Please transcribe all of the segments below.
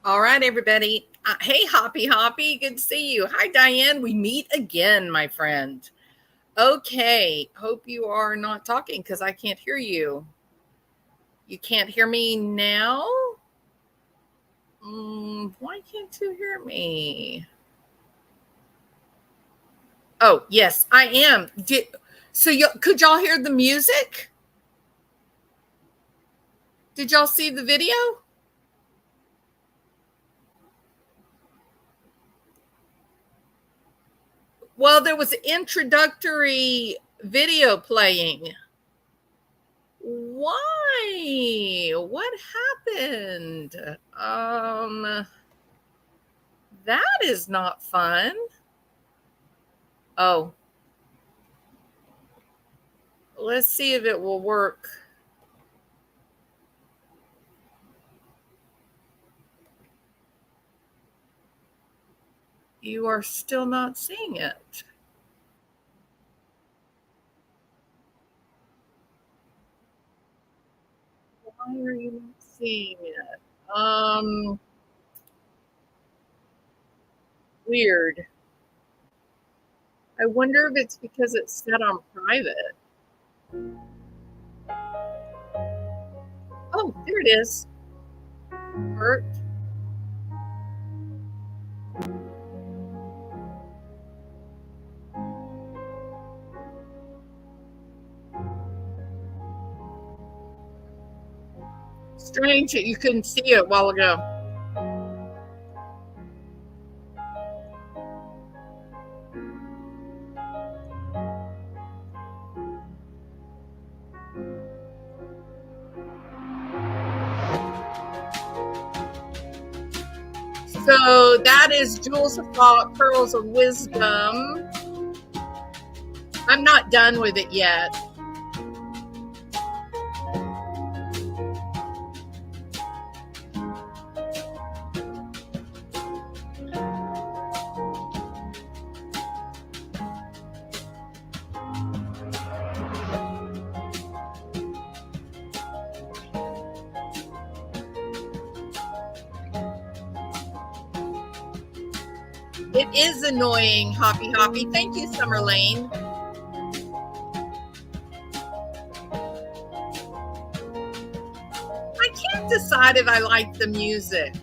All right, everybody. Hey, Hoppy. Good to see you. Hi, Diane. We meet again, my friend. Okay. Hope you are not talking because I can't hear you. You can't hear me now? Why can't you hear me? Oh, yes, I am. Could y'all hear the music? Did y'all see the video? Well, there was an introductory video playing. Why? What happened? That is not fun. Oh, let's see if it will work. You are still not seeing it. Why are you not seeing it? Weird. I wonder if it's because it's set on private. Oh, there it is. Hurt. Strange that you couldn't see it a while ago. So that is Jewels of Thought, Pearls of Wisdom. I'm not done with it yet. It is annoying, Hoppy. Thank you, Summer Lane. I can't decide if I like the music.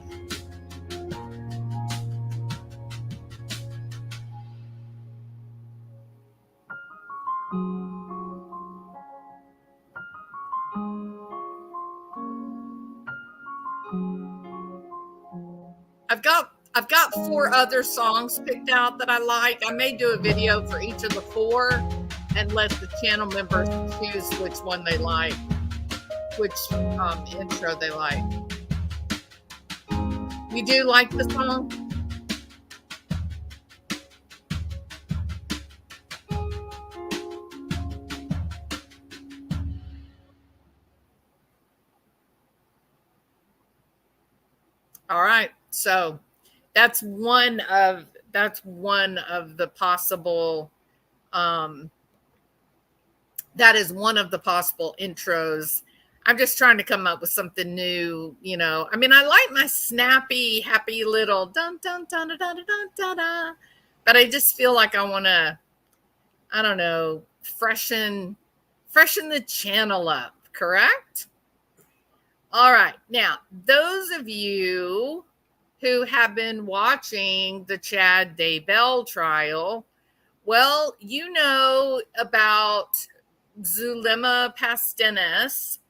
I've got 4 other songs picked out that I like. I may do a video for each of the 4 and let the channel members choose which one they like, which intro they like. You do like the song? All right. So that's one of the possible that is one of the possible intros. I'm just trying to come up with something new, I mean, I like my snappy, happy little dun dun dun dun dun dun dun, dun but I just feel like I want to, I don't know, freshen the channel up, correct? All right. Now, those of you who have been watching the Chad Daybell trial, well, you know about Zulema Pastenes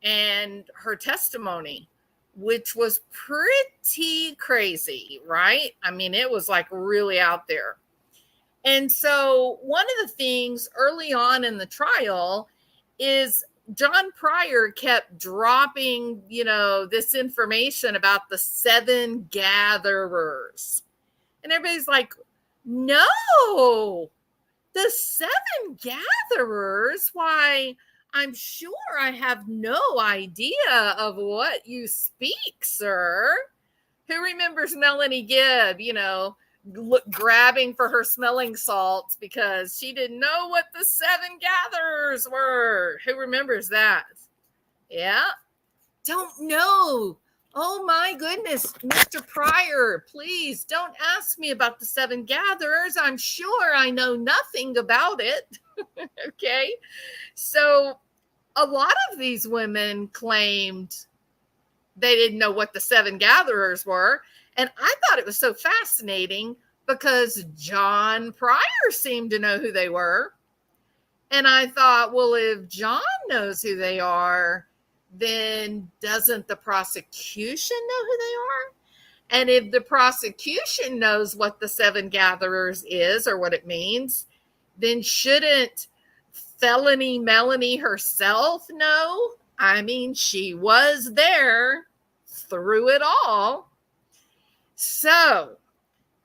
and her testimony, which was pretty crazy, right? I mean, it was like really out there. And so one of the things early on in the trial is John Pryor kept dropping, this information about the 7 gatherers. And everybody's like, no, the 7 gatherers? Why, I'm sure I have no idea of what you speak, sir. Who remembers Melanie Gibb, grabbing for her smelling salts because she didn't know what the 7 gatherers were? Who remembers that? Yeah. Don't know. Oh my goodness, Mr. Pryor, please don't ask me about the seven gatherers. I'm sure I know nothing about it. Okay. So a lot of these women claimed they didn't know what the seven gatherers were. And I thought it was so fascinating because John Pryor seemed to know who they were. And I thought, well, if John knows who they are, then doesn't the prosecution know who they are? And if the prosecution knows what the seven gatherers is or what it means, then shouldn't felony Melanie herself know? I mean, she was there through it all. So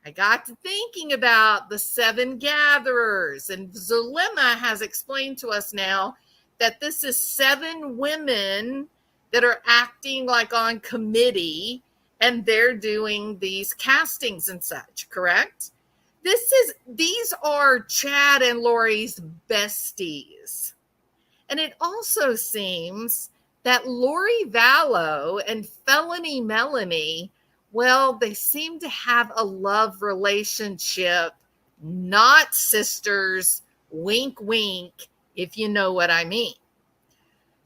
I got to thinking about the seven gatherers, and Zulema has explained to us now that this is seven women that are acting like on committee, and they're doing these castings and such, correct? These are Chad and Lori's besties. And it also seems that Lori Vallow and Felony Melanie, well, they seem to have a love relationship, not sisters, wink, wink, if you know what I mean.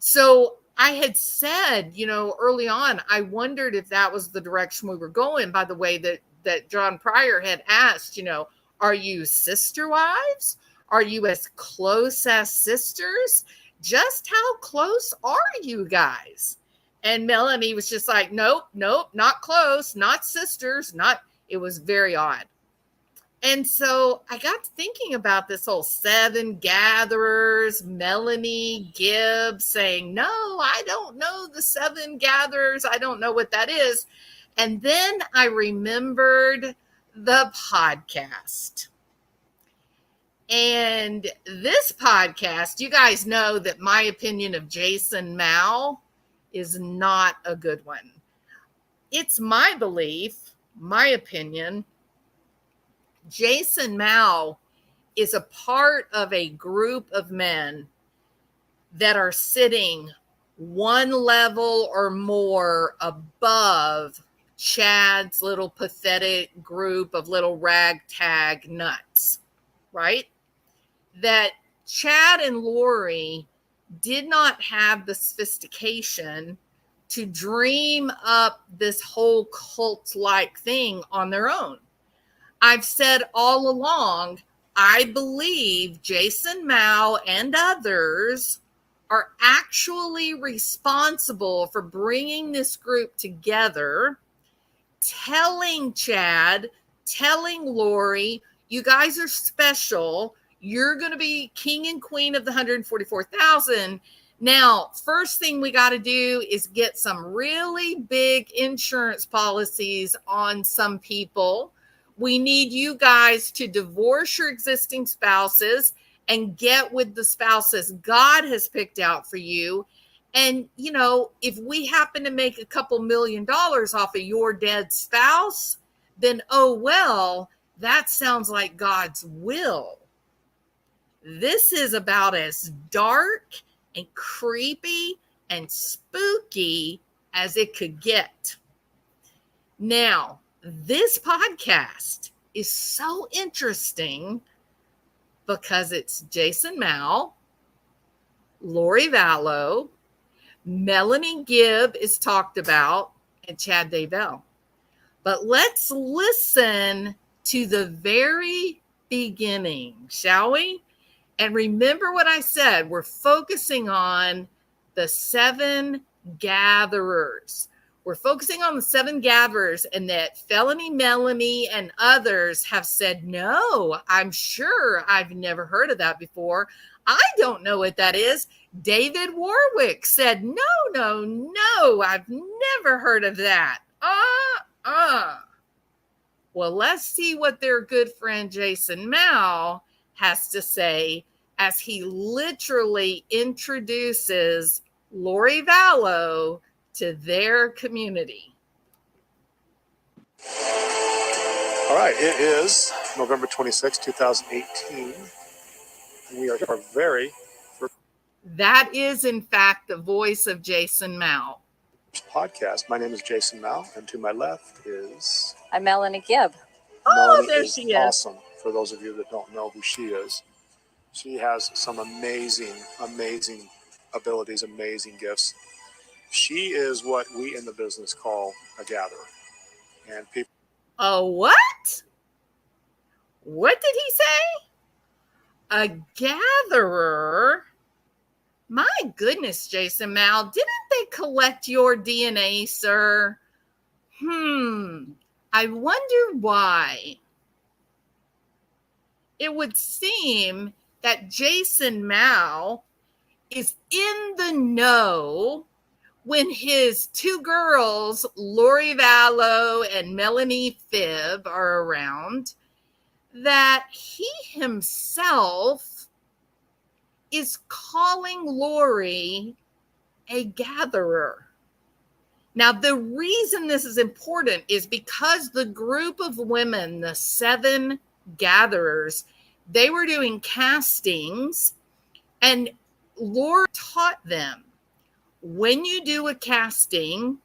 So I had said, early on, I wondered if that was the direction we were going, by the way, that John Pryor had asked, are you sister wives? Are you as close as sisters? Just how close are you guys? And Melanie was just like, nope, not close, not sisters, it was very odd. And so I got to thinking about this whole seven gatherers, Melanie Gibbs saying, no, I don't know the seven gatherers. I don't know what that is. And then I remembered the podcast. And this podcast, you guys know that my opinion of Jason Mao is not a good one. It's my belief, my opinion, Jason Mao is a part of a group of men that are sitting one level or more above Chad's little pathetic group of little ragtag nuts, right? That Chad and Lori did not have the sophistication to dream up this whole cult-like thing on their own. I've said all along, I believe Jason Mao and others are actually responsible for bringing this group together, telling Chad, telling Lori, you guys are special. You're going to be king and queen of the 144,000. Now, first thing we got to do is get some really big insurance policies on some people. We need you guys to divorce your existing spouses and get with the spouses God has picked out for you. And, if we happen to make a couple $1 million off of your dead spouse, then, oh, well, that sounds like God's will. This is about as dark and creepy and spooky as it could get. Now, this podcast is so interesting because it's Jason Mao, Lori Vallow, Melanie Gibb is talked about, and Chad Daybell. But let's listen to the very beginning, shall we? And remember what I said, we're focusing on the seven gatherers. We're focusing on the seven gatherers, and that Felony Melanie and others have said, no, I'm sure I've never heard of that before. I don't know what that is. David Warwick said, no, I've never heard of that. Well, let's see what their good friend Jason Mao has to say as he literally introduces Lori Vallow to their community. All right, it is November 26, 2018. And we are our very first. That is, in fact, the voice of Jason Mao. Podcast. My name is Jason Mao, and to my left is... I'm Melanie Gibb. Oh, Melanie there is she is. awesome. For those of you that don't know who she is, she has some amazing abilities, amazing gifts. She is what we in the business call a gatherer. And people... A what? What did he say? A gatherer? My goodness, Jason Mal, didn't they collect your DNA, sir? I wonder why. It would seem that Jason Mao is in the know when his two girls, Lori Vallow and Melanie Phibb, are around, that he himself is calling Lori a gatherer. Now, the reason this is important is because the group of women, the 7 gatherers, they were doing castings, and Laura taught them, when you do a casting,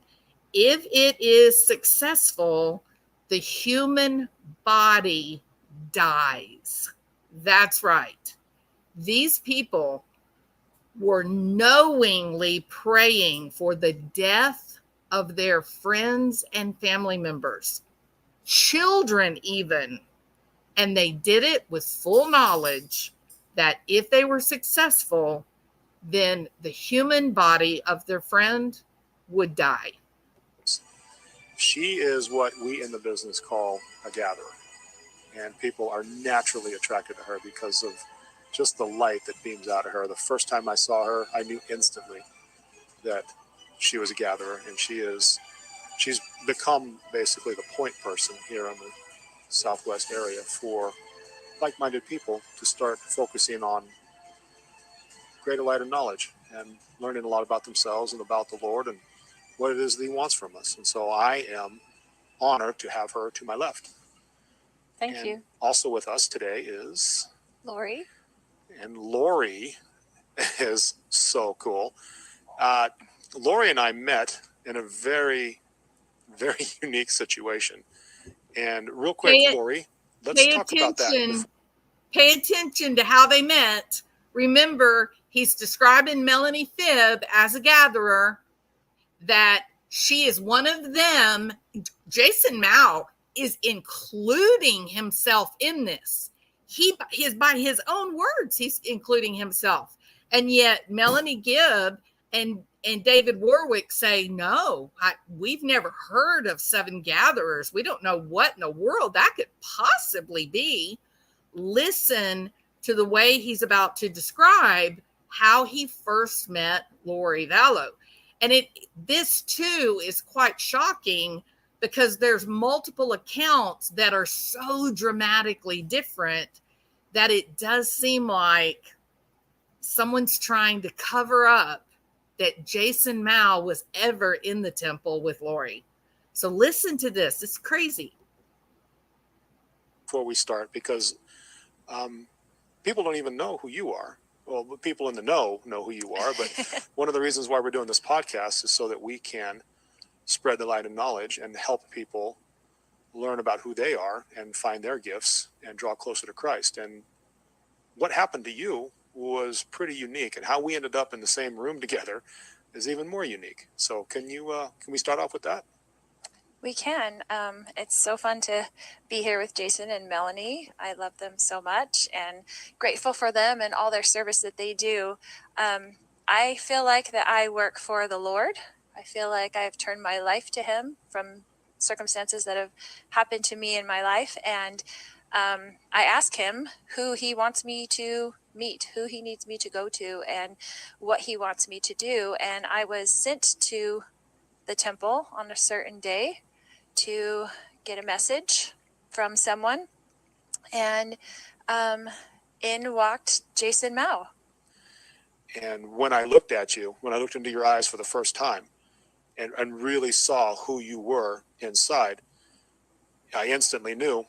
if it is successful, the human body dies. That's right. These people were knowingly praying for the death of their friends and family members, children even. And they did it with full knowledge that if they were successful, then the human body of their friend would die. She is what we in the business call a gatherer. And people are naturally attracted to her because of just the light that beams out of her. The first time I saw her, I knew instantly that she was a gatherer, and she's become basically the point person here in the Southwest area for like-minded people to start focusing on greater light and knowledge and learning a lot about themselves and about the Lord and what it is that he wants from us. And so I am honored to have her to my left. Thank you. Also with us today is Lori. And Lori is so cool. Lori and I met in a very, very unique situation. And real quick, Lori, let's talk about that. Pay attention to how they met. Remember, he's describing Melanie Phibb as a gatherer, that she is one of them. Jason Mao is including himself in this. He is, by his own words, he's including himself. And yet Melanie Gibb and David Warwick say, no, we've never heard of 7 gatherers. We don't know what in the world that could possibly be. Listen to the way he's about to describe how he first met Lori Vallow. And this too is quite shocking because there's multiple accounts that are so dramatically different that it does seem like someone's trying to cover up that Jason Mao was ever in the temple with Lori. So listen to this. It's crazy. Before we start, because people don't even know who you are. Well, people in the know who you are, but one of the reasons why we're doing this podcast is so that we can spread the light of knowledge and help people learn about who they are and find their gifts and draw closer to Christ. And what happened to you was pretty unique, and how we ended up in the same room together is even more unique. So can we start off with that? We can. It's so fun to be here with Jason and Melanie. I love them so much and grateful for them and all their service that they do. I feel like that I work for the Lord. I feel like I've turned my life to him from circumstances that have happened to me in my life. And I ask him who he wants me to meet, who he needs me to go to, and what he wants me to do. And I was sent to the temple on a certain day to get a message from someone. And in walked Jason Mao. And when I looked at you, when I looked into your eyes for the first time and really saw who you were inside, I instantly knew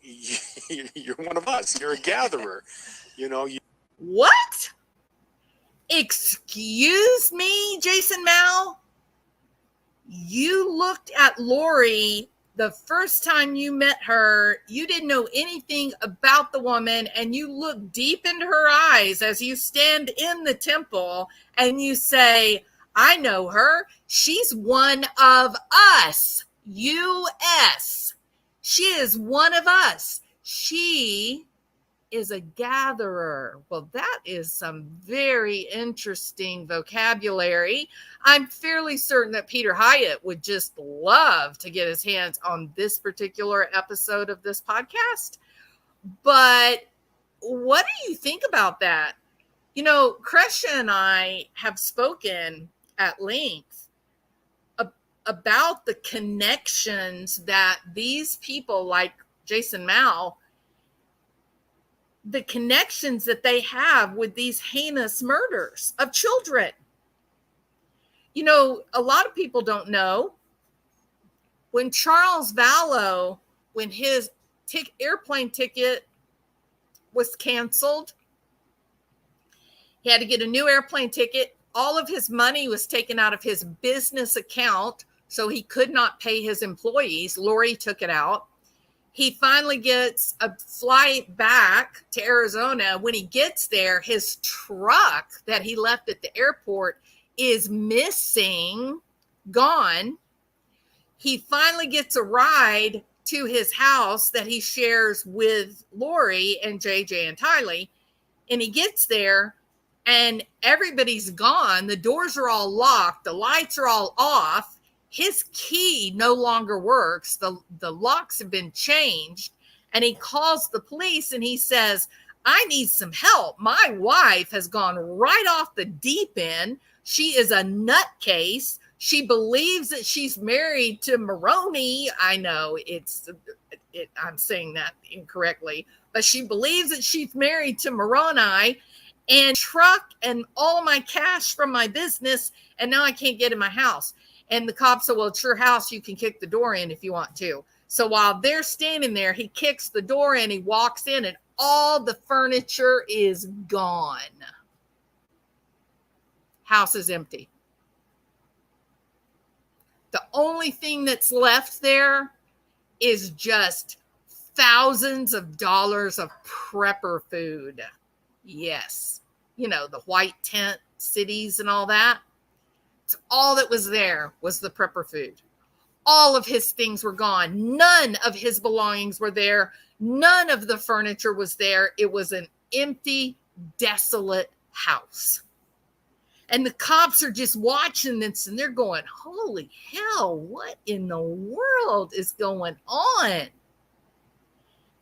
you're one of us. You're a gatherer. What? Excuse me, Jason Mao? You looked at Lori the first time you met her. You didn't know anything about the woman, and you look deep into her eyes as you stand in the temple and you say, I know her. She's one of us. US. She is one of us. She is a gatherer. Well, that is some very interesting vocabulary. I'm fairly certain that Peter Hyatt would just love to get his hands on this particular episode of this podcast. But what do you think about that? You know, Kresha and I have spoken at length about the connections that these people like Jason Mao, the connections that they have with these heinous murders of children. You know, a lot of people don't know when Charles Vallow, when his airplane ticket was canceled, he had to get a new airplane ticket. All of his money was taken out of his business account, so he could not pay his employees. Lori took it out. He finally gets a flight back to Arizona. When he gets there, his truck that he left at the airport is missing, gone. He finally gets a ride to his house that he shares with Lori and JJ and Tylee. And he gets there and everybody's gone. The doors are all locked. The lights are all off. His key no longer works. The locks have been changed. And he calls the police and he says, I need some help. My wife has gone right off the deep end. She is a nutcase. She believes that she's married to Maroney. I know I'm saying that incorrectly, but she believes that she's married to Moroni, and truck and all my cash from my business. And now I can't get in my house. And the cop said, well, it's your house. You can kick the door in if you want to. So while they're standing there, he kicks the door in, he walks in, and all the furniture is gone. House is empty. The only thing that's left there is just thousands of dollars of prepper food. Yes. You know, the white tent cities and all that. It's all that was there was the prepper food. All of his things were gone. None of his belongings were there. None of the furniture was there. It was an empty, desolate house. And the cops are just watching this and they're going, holy hell, what in the world is going on?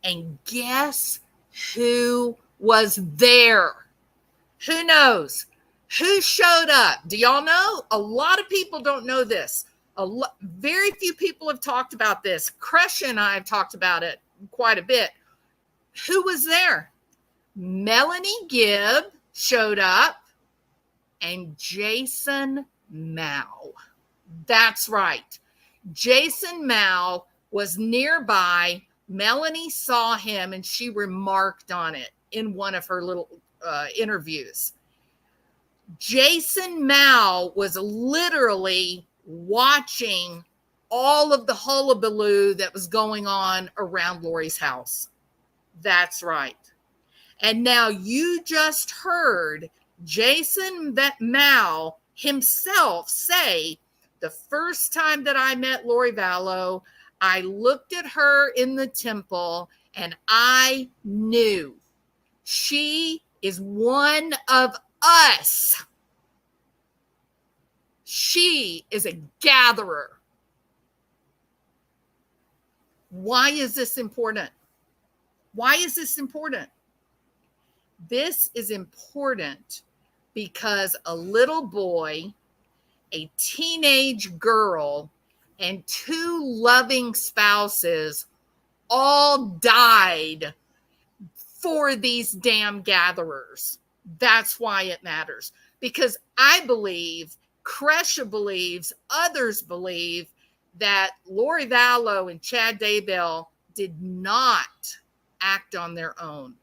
And guess who was there? Who knows? Who showed up? Do y'all know? A lot of people don't know this. Very few people have talked about this. Kresha and I have talked about it quite a bit. Who was there? Melanie Gibb showed up and Jason Mao. That's right. Jason Mao was nearby. Melanie saw him and she remarked on it in one of her little interviews. Jason Mao was literally watching all of the hullabaloo that was going on around Lori's house. That's right. And now you just heard Jason Mao himself say, the first time that I met Lori Vallow, I looked at her in the temple and I knew she is one of us. She is a gatherer. Why is this important? Why is this important? This is important because a little boy, a teenage girl, and two loving spouses all died for these damn gatherers. That's why it matters. Because I believe, Kresha believes, others believe that Lori Vallow and Chad Daybell did not act on their own.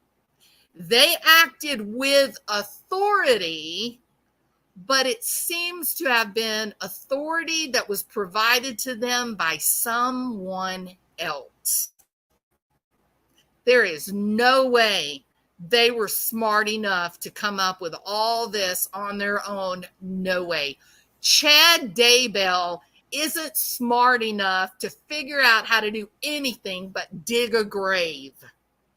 They acted with authority but it seems to have been authority that was provided to them by someone else. There is no way they were smart enough to come up with all this on their own. No way. Chad Daybell isn't smart enough to figure out how to do anything but dig a grave.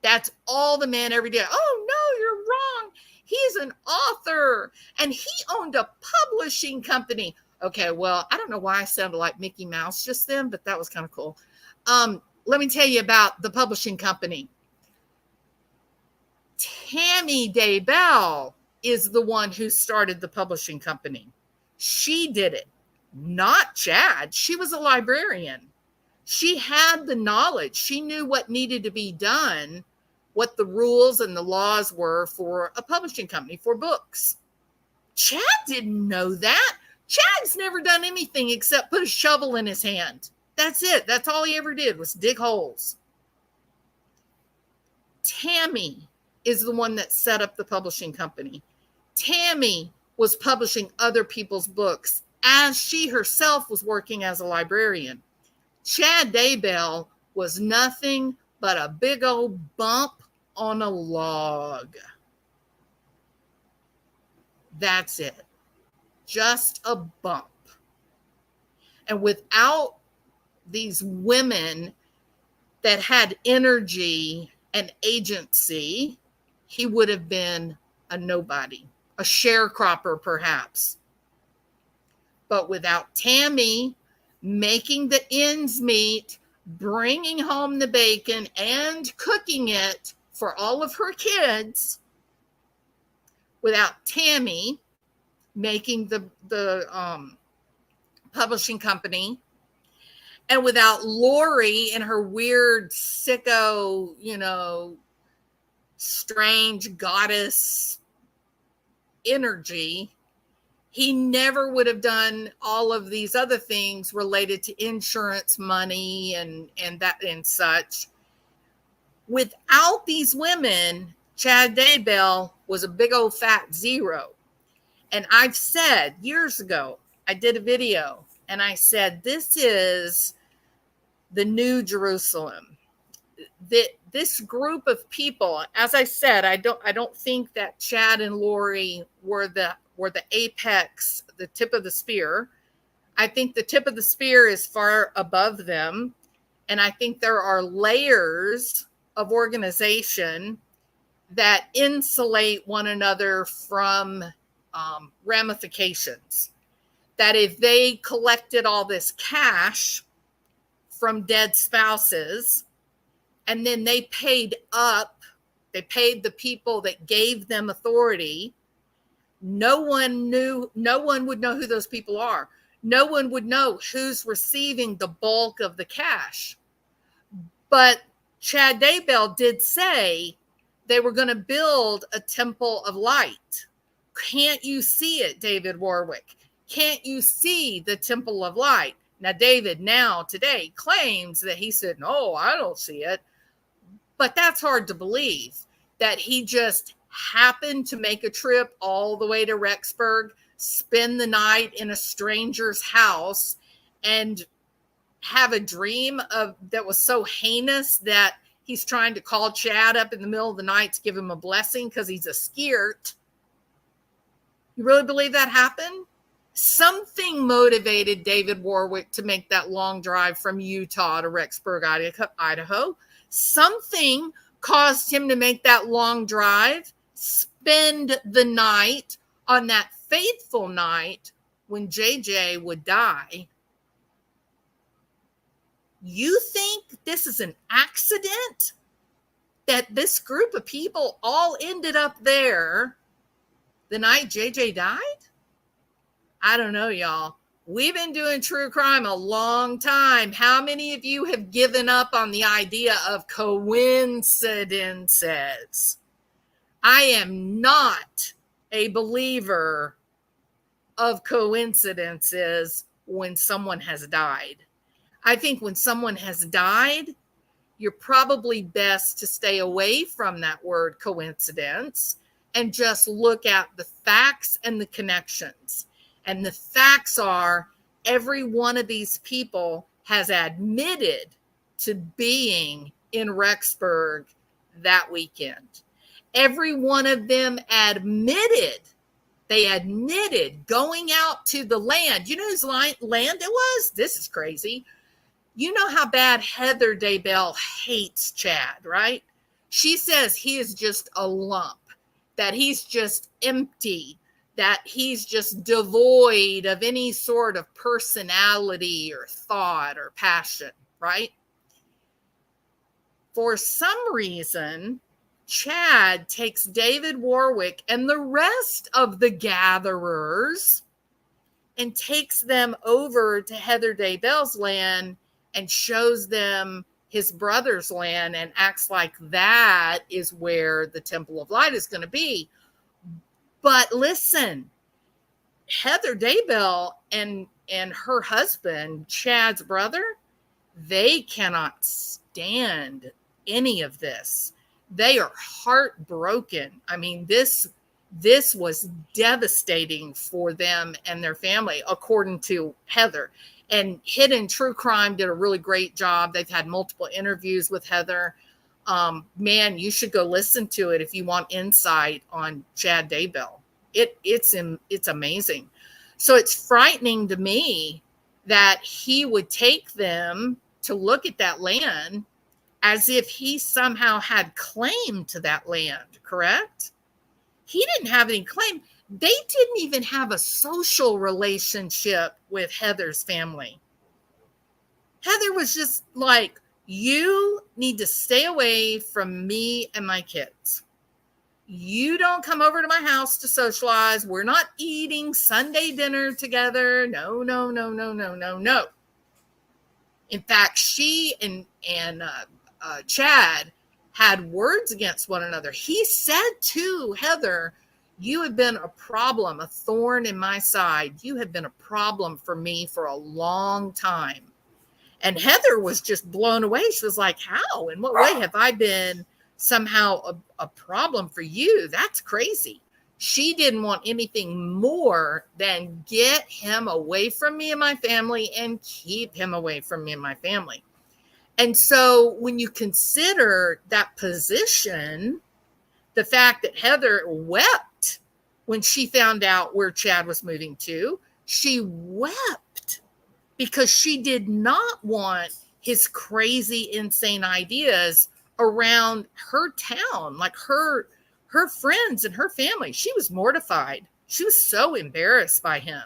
That's all the man ever did. Oh, no, you're wrong. He's an author and he owned a publishing company. Okay, well, I don't know why I sounded like Mickey Mouse just then, but that was kind of cool. Let me tell you about the publishing company. Tammy Daybell is the one who started the publishing company. She did it, not Chad. She was a librarian. She had the knowledge. She knew what needed to be done, what the rules and the laws were for a publishing company for books. Chad didn't know that. Chad's never done anything except put a shovel in his hand. That's it. That's all he ever did was dig holes. Tammy is the one that set up the publishing company. Tammy was publishing other people's books as she herself was working as a librarian. Chad Daybell was nothing but a big old bump on a log. That's it. Just a bump. And without these women that had energy and agency, he would have been a nobody, a sharecropper perhaps. But without Tammy making the ends meet, bringing home the bacon and cooking it for all of her kids, without Tammy making the publishing company, and without Lori and her weird sicko, strange goddess energy, he never would have done all of these other things related to insurance money and that and such. Without these women, Chad Daybell was a big old fat zero. And I've said years ago, I did a video and I said, this is the New Jerusalem. This group of people, as I said, I don't think that Chad and Lori were the apex, the tip of the spear. I think the tip of the spear is far above them. And I think there are layers of organization that insulate one another from ramifications. That if they collected all this cash from dead spouses, and then they paid the people that gave them authority, no one would know who those people are. No one would know who's receiving the bulk of the cash. But Chad Daybell did say they were going to build a temple of light. Can't you see it, David Warwick? Can't you see the temple of light? Now, David today claims that he said, no, I don't see it. But that's hard to believe, that he just happened to make a trip all the way to Rexburg, spend the night in a stranger's house, and have a dream that was so heinous that he's trying to call Chad up in the middle of the night to give him a blessing because he's a skirt. You really believe that happened? Something motivated David Warwick to make that long drive from Utah to Rexburg, Idaho. Something caused him to make that long drive, spend the night on that fateful night when JJ would die. You think this is an accident? That this group of people all ended up there the night JJ died? I don't know, y'all. We've been doing true crime a long time. How many of you have given up on the idea of coincidences? I am not a believer of coincidences when someone has died. I think when someone has died, you're probably best to stay away from that word coincidence and just look at the facts and the connections. And the facts are every one of these people has admitted to being in Rexburg that weekend. Every one of them admitted going out to the land. You know whose land it was? This is crazy. You know how bad Heather Daybell hates Chad, right? She says he is just a lump, that he's just empty, that he's just devoid of any sort of personality or thought or passion, right? For some reason, Chad takes David Warwick and the rest of the gatherers and takes them over to Heather Daybell's land and shows them his brother's land and acts like that is where the Temple of Light is going to be. But listen, Heather Daybell and her husband, Chad's brother, they cannot stand any of this. They are heartbroken. I mean, this was devastating for them and their family, according to Heather. And Hidden True Crime did a really great job. They've had multiple interviews with Heather. Man, you should go listen to it if you want insight on Chad Daybell. It's amazing. So it's frightening to me that he would take them to look at that land as if he somehow had claim to that land, correct? He didn't have any claim. They didn't even have a social relationship with Heather's family. Heather was just like, you need to stay away from me and my kids. You don't come over to my house to socialize. We're not eating Sunday dinner together. No. In fact, she and Chad had words against one another. He said to Heather, you have been a problem, a thorn in my side. You have been a problem for me for a long time. And Heather was just blown away. She was like, how? In what way have I been somehow a problem for you? That's crazy. She didn't want anything more than get him away from me and my family and keep him away from me and my family. And so when you consider that position, the fact that Heather wept when she found out where Chad was moving to, she wept because she did not want his crazy, insane ideas around her town, like her friends and her family. She was mortified. She was so embarrassed by him.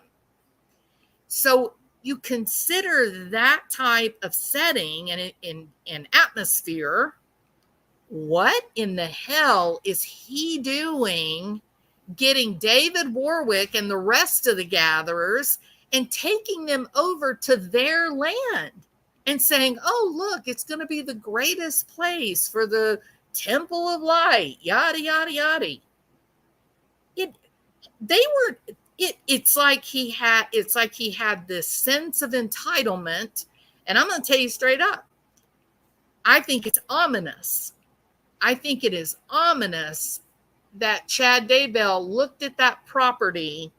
So you consider that type of setting and in atmosphere, what in the hell is he doing getting David Warwick and the rest of the gatherers and taking them over to their land and saying, oh, look, it's going to be the greatest place for the Temple of Light, yada, yada, yada. It's like he had this sense of entitlement. And I'm going to tell you straight up, I think it's ominous. I think it is ominous that Chad Daybell looked at that property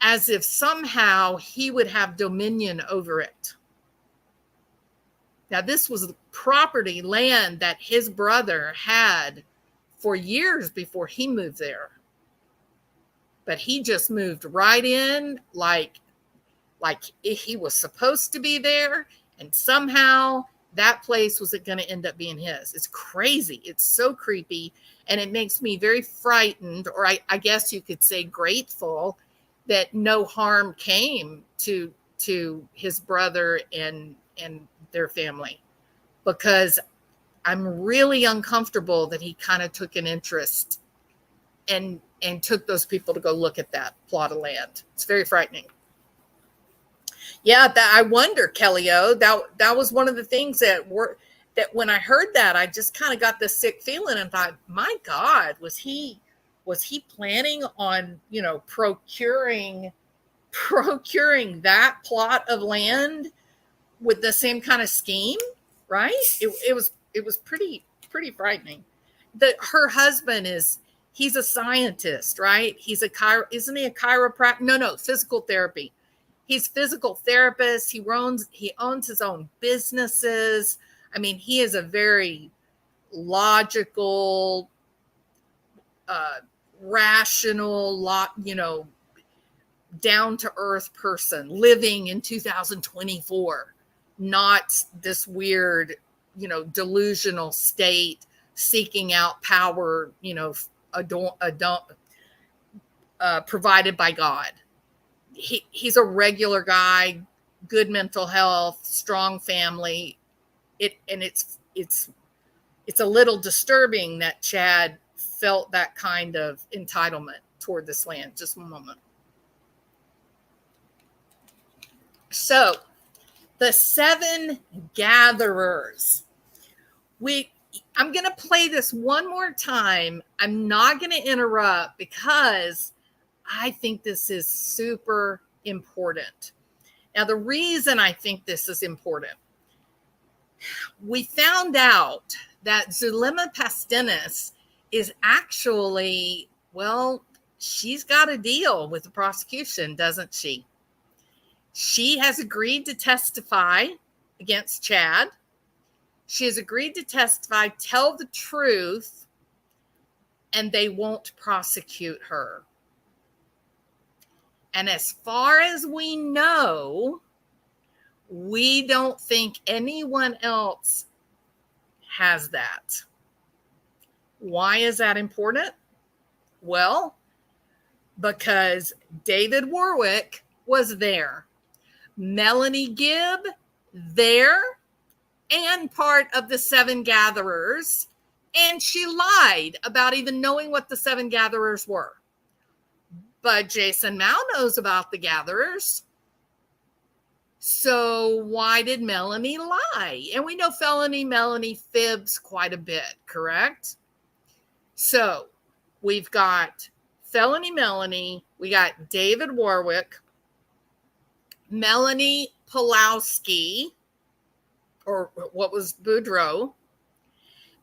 as if somehow he would have dominion over it. Now, this was property, land that his brother had for years before he moved there. But he just moved right in like he was supposed to be there. And somehow that place was going to end up being his. It's crazy. It's so creepy. And it makes me very frightened, or I guess you could say grateful, that no harm came to his brother and their family, because I'm really uncomfortable that he kind of took an interest and took those people to go look at that plot of land. It's very frightening. Yeah, I wonder, Kelly-O, that was one of the things that when I heard that, I just kind of got this sick feeling and thought, my God, was he planning on, procuring that plot of land with the same kind of scheme, right? It was pretty frightening. her husband he's a scientist, right? Isn't he a chiropractor? No, physical therapy. He's physical therapist. He owns his own businesses. I mean, he is a very logical, rational, down to earth person living in 2024, not this weird, delusional state seeking out power, provided by God. He's a regular guy, good mental health, strong family. It's a little disturbing that Chad felt that kind of entitlement toward this land. Just one moment. So, the 7 gatherers. I'm going to play this one more time. I'm not going to interrupt because I think this is super important. Now, the reason I think this is important, we found out that Zulema Pastenes is actually, well, she's got a deal with the prosecution, doesn't she? She has agreed to testify against Chad. She has agreed to testify, tell the truth, and they won't prosecute her. And as far as we know, we don't think anyone else has that. Why is that important? Well, because David Warwick was there. Melanie Gibb there, and part of the 7 gatherers. And she lied about even knowing what the 7 gatherers were. But Jason Mao knows about the gatherers. So why did Melanie lie? And we know Melanie fibs quite a bit, correct? So we've got Felony Melanie, we got David Warwick, Melanie Pulowski, or what was Boudreaux,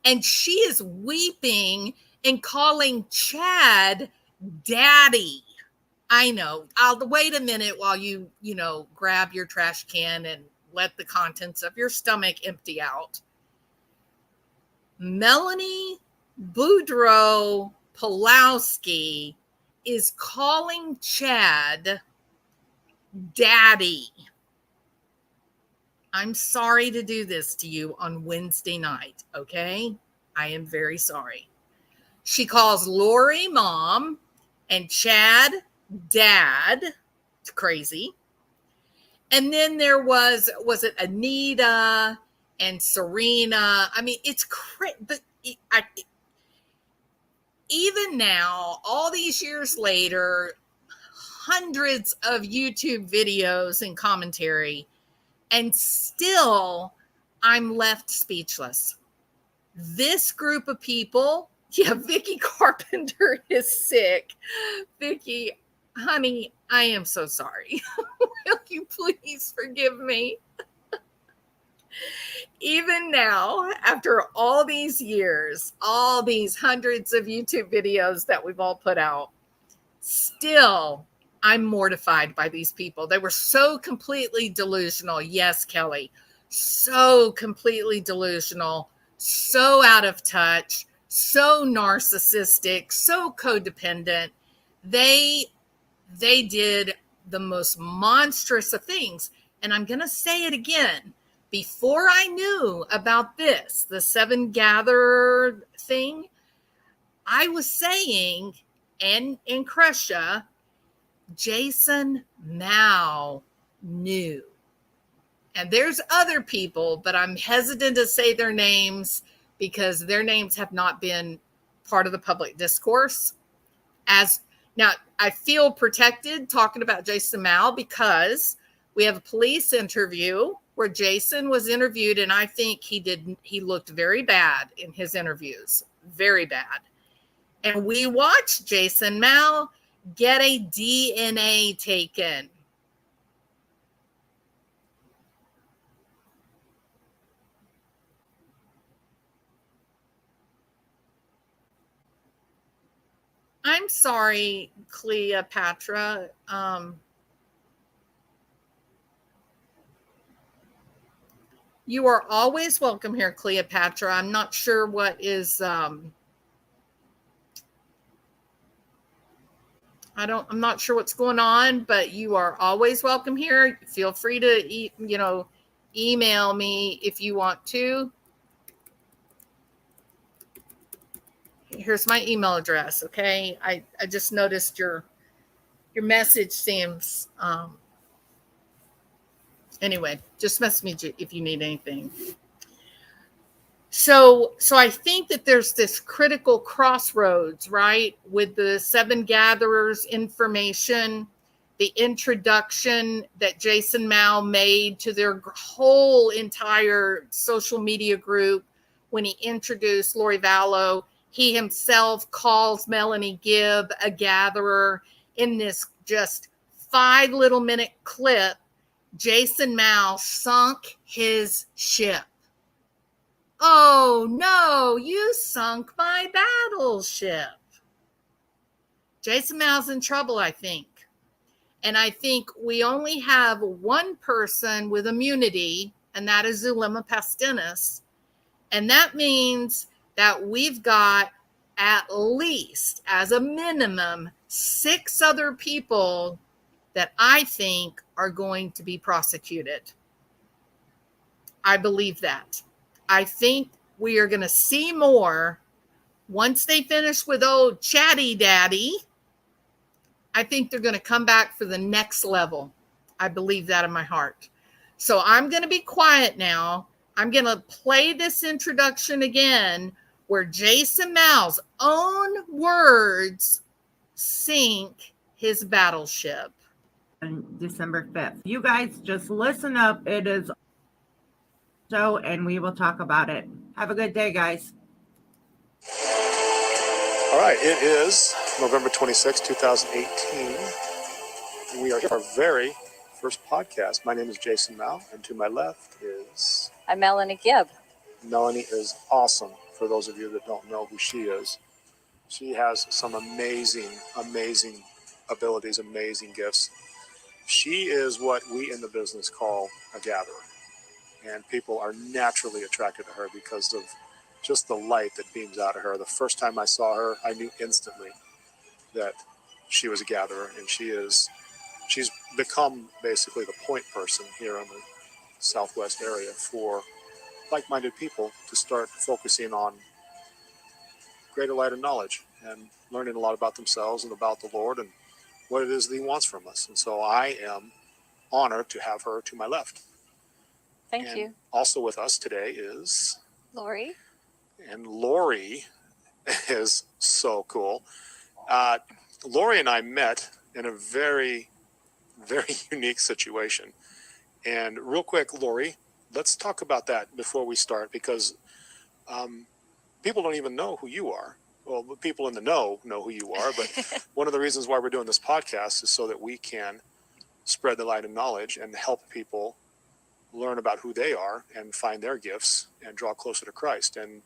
and she is weeping and calling Chad daddy. I know. I'll wait a minute while you grab your trash can and let the contents of your stomach empty out. Melanie Boudreaux Pulowski is calling Chad daddy. I'm sorry to do this to you on Wednesday night, okay? I am very sorry. She calls Lori mom and Chad dad. It's crazy. And then there was it Anita and Serena? I mean, it's crazy. But even now, all these years later, hundreds of YouTube videos and commentary, and still I'm left speechless. This group of people, Vicky Carpenter is sick. Vicky, honey, I am so sorry. Will you please forgive me? Even now, after all these years, all these hundreds of YouTube videos that we've all put out, still I'm mortified by these people. They were so completely delusional. Yes, Kelly, so completely delusional, so out of touch, so narcissistic, so codependent. They did the most monstrous of things. And I'm going to say it again. Before I knew about this, the 7 gatherer thing, I was saying, and Crusha, Jason Mao knew. And there's other people, but I'm hesitant to say their names because their names have not been part of the public discourse. Now, I feel protected talking about Jason Mao because we have a police interview where Jason was interviewed, and I think he looked very bad in his interviews, very bad. And we watched Jason Mao get a DNA taken. I'm sorry, Cleopatra. You are always welcome here, Cleopatra. I'm not sure what is I'm not sure what's going on, but you are always welcome here. Feel free to email me if you want to. Here's my email address, okay? I just noticed your message seems anyway, just message me if you need anything. So I think that there's this critical crossroads, right? With the 7 gatherers information, the introduction that Jason Mao made to their whole entire social media group when he introduced Lori Vallow. He himself calls Melanie Gibb a gatherer in this just 5 little minute clip. Jason Mao sunk his ship. Oh no, you sunk my battleship. Jason Mao's in trouble, I think. And I think we only have one person with immunity, and that is Zulema Pastenes. And that means that we've got at least, as a minimum, 6 other people that I think are going to be prosecuted. I believe that. I think we are going to see more once they finish with old Chatty Daddy. I think they're going to come back for the next level. I believe that in my heart. So I'm going to be quiet now. I'm going to play this introduction again where Jason Mao's own words sink his battleship. On December 5th. You guys just listen up. It is so, and we will talk about it. Have a good day, guys. All right, it is November 26, 2018. And we are our very first podcast. My name is Jason Mao, and to my left is... I'm Melanie Gibb. Melanie is awesome, for those of you that don't know who she is. She has some amazing abilities, amazing gifts. She is what we in the business call a gatherer. And people are naturally attracted to her because of just the light that beams out of her. The first time I saw her, I knew instantly that she was a gatherer, and she's become basically the point person here in the Southwest area for like-minded people to start focusing on greater light and knowledge and learning a lot about themselves and about the Lord and what it is that He wants from us. And so I am honored to have her to my left. Thank you. Also with us today is Lori. And Lori is so cool. Lori and I met in a very, very unique situation. And real quick, Lori, let's talk about that before we start, because people don't even know who you are. Well, the people in the know who you are, but one of the reasons why we're doing this podcast is so that we can spread the light of knowledge and help people learn about who they are and find their gifts and draw closer to Christ. And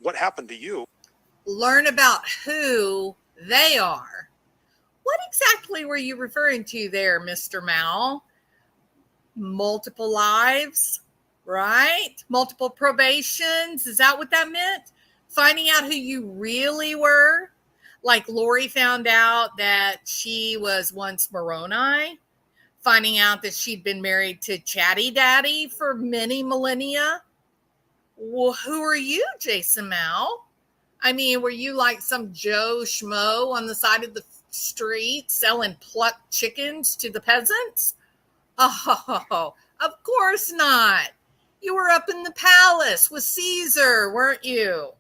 what happened to you? Learn about who they are. What exactly were you referring to there, Mr. Mao? Multiple lives, right? Multiple probations. Is that what that meant? Finding out who you really were? Like Lori found out that she was once Moroni, finding out that she'd been married to Chatty Daddy for many millennia. Well, who are you, Jason Mao? I mean, were you like some Joe Schmo on the side of the street selling plucked chickens to the peasants? Oh, of course not. You were up in the palace with Caesar, weren't you?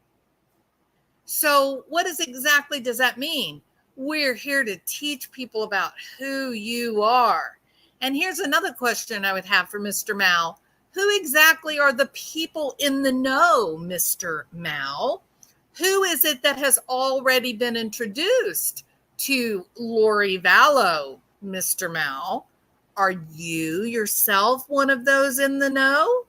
So what exactly does that mean? We're here to teach people about who you are. And here's another question I would have for Mr. Mao. Who exactly are the people in the know, Mr. Mao? Who is it that has already been introduced to Lori Vallow, Mr. Mao? Are you yourself one of those in the know?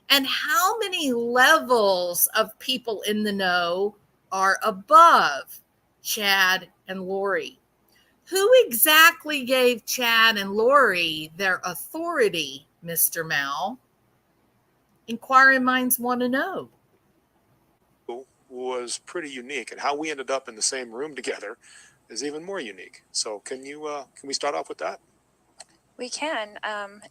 And how many levels of people in the know are above Chad and Lori. Who exactly gave Chad and Lori their authority, Mr. Mal? Inquiring minds want to know. Was pretty unique, and how we ended up in the same room together is even more unique. So can we start off with that? We can.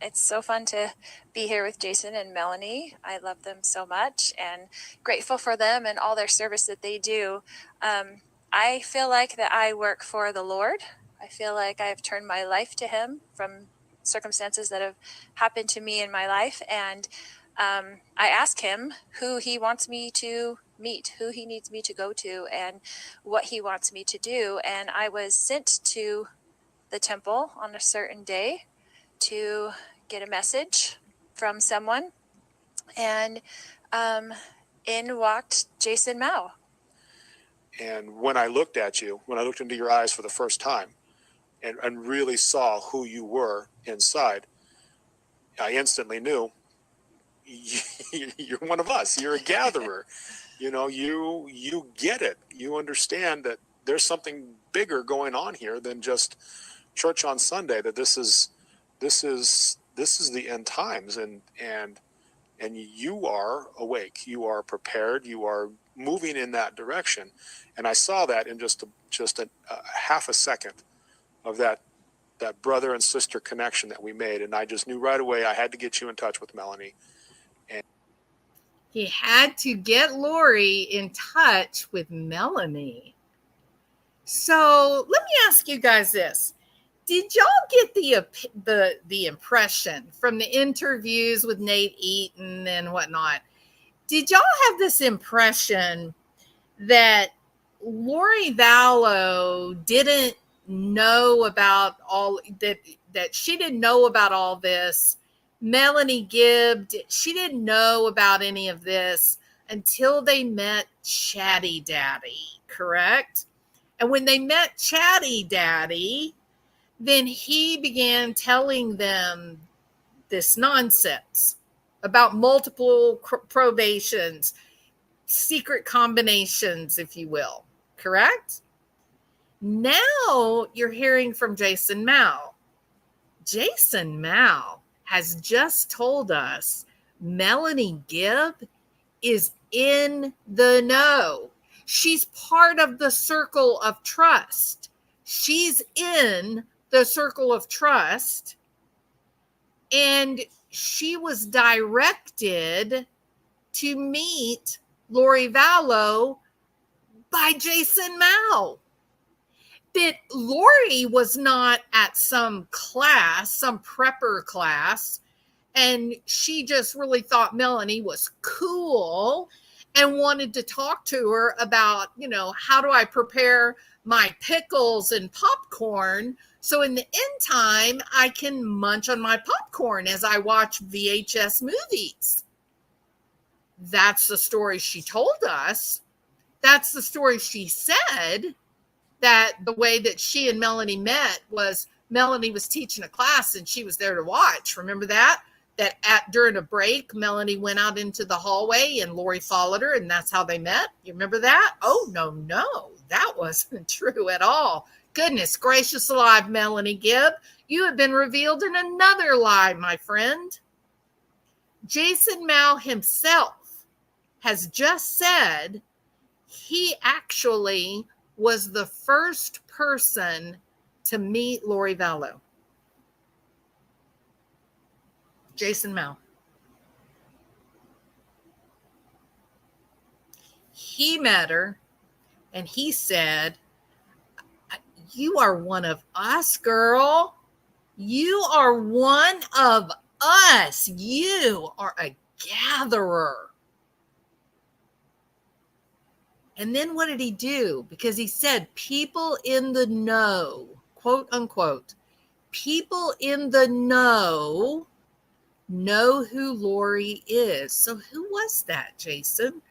It's so fun to be here with Jason and Melanie. I love them so much and grateful for them and all their service that they do. I feel like that I work for the Lord. I feel like I have turned my life to Him from circumstances that have happened to me in my life. And I ask Him who He wants me to meet, who He needs me to go to, and what He wants me to do. And I was sent to the temple on a certain day to get a message from someone, and in walked Jason Mao. And when I looked at you, when I looked into your eyes for the first time and really saw who you were inside, I instantly knew you're one of us. You're a gatherer. You get it. You understand that there's something bigger going on here than just church on Sunday, that this is the end times, and you are awake, you are prepared, you are moving in that direction. And I saw that in just a half a second of that brother and sister connection that we made, and I just knew right away I had to get you in touch with Melanie. And he had to get Lori in touch with Melanie. So let me ask you guys this. Did y'all get the impression from the interviews with Nate Eaton and whatnot? Did y'all have this impression that Lori Vallow didn't know about all that she didn't know about all this? Melanie Gibb, she didn't know about any of this until they met Chatty Daddy, correct? And when they met Chatty Daddy, then he began telling them this nonsense about multiple probations, secret combinations, if you will, correct? Now you're hearing from Jason Mao. Jason Mao has just told us Melanie Gibb is in the know. She's part of the circle of trust. She's in the circle of trust, and she was directed to meet Lori Vallow by Jason Mao. That Lori was not at some class, some prepper class, and she just really thought Melanie was cool and wanted to talk to her about, how do I prepare my pickles and popcorn so in the end time I can munch on my popcorn as I watch VHS movies. That's the story she told us. That's the story she said, that the way that she and Melanie met was Melanie was teaching a class and she was there to watch. Remember that? During a break, Melanie went out into the hallway and Lori followed her, and that's how they met. You remember that? Oh, no, that wasn't true at all. Goodness gracious alive, Melanie Gibb. You have been revealed in another lie, my friend. Jason Mao himself has just said he actually was the first person to meet Lori Vallow. Jason Mao. He met her and he said, "You are one of us, girl. You are one of us. You are a gatherer." And then what did he do? Because he said people in the know, quote unquote, people in the know who Lori is. So who was that, Jason?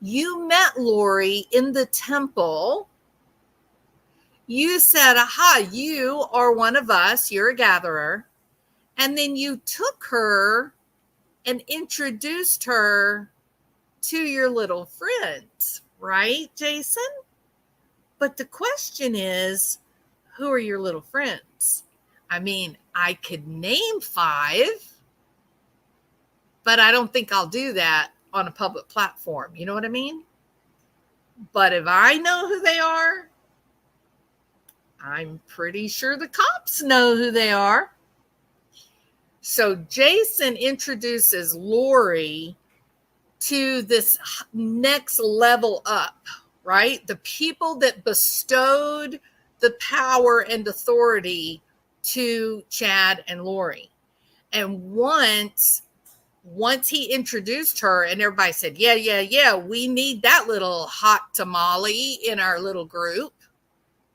You met Lori in the temple. You said, aha, you are one of us. You're a gatherer. And then you took her and introduced her to your little friends, right, Jason? But the question is, who are your little friends? I mean, I could name 5, but I don't think I'll do that on a public platform. You know what I mean? But if I know who they are, I'm pretty sure the cops know who they are. So Jason introduces Lori to this next level up, right? The people that bestowed the power and authority to Chad and Lori. And once he introduced her and everybody said, yeah, we need that little hot tamale in our little group.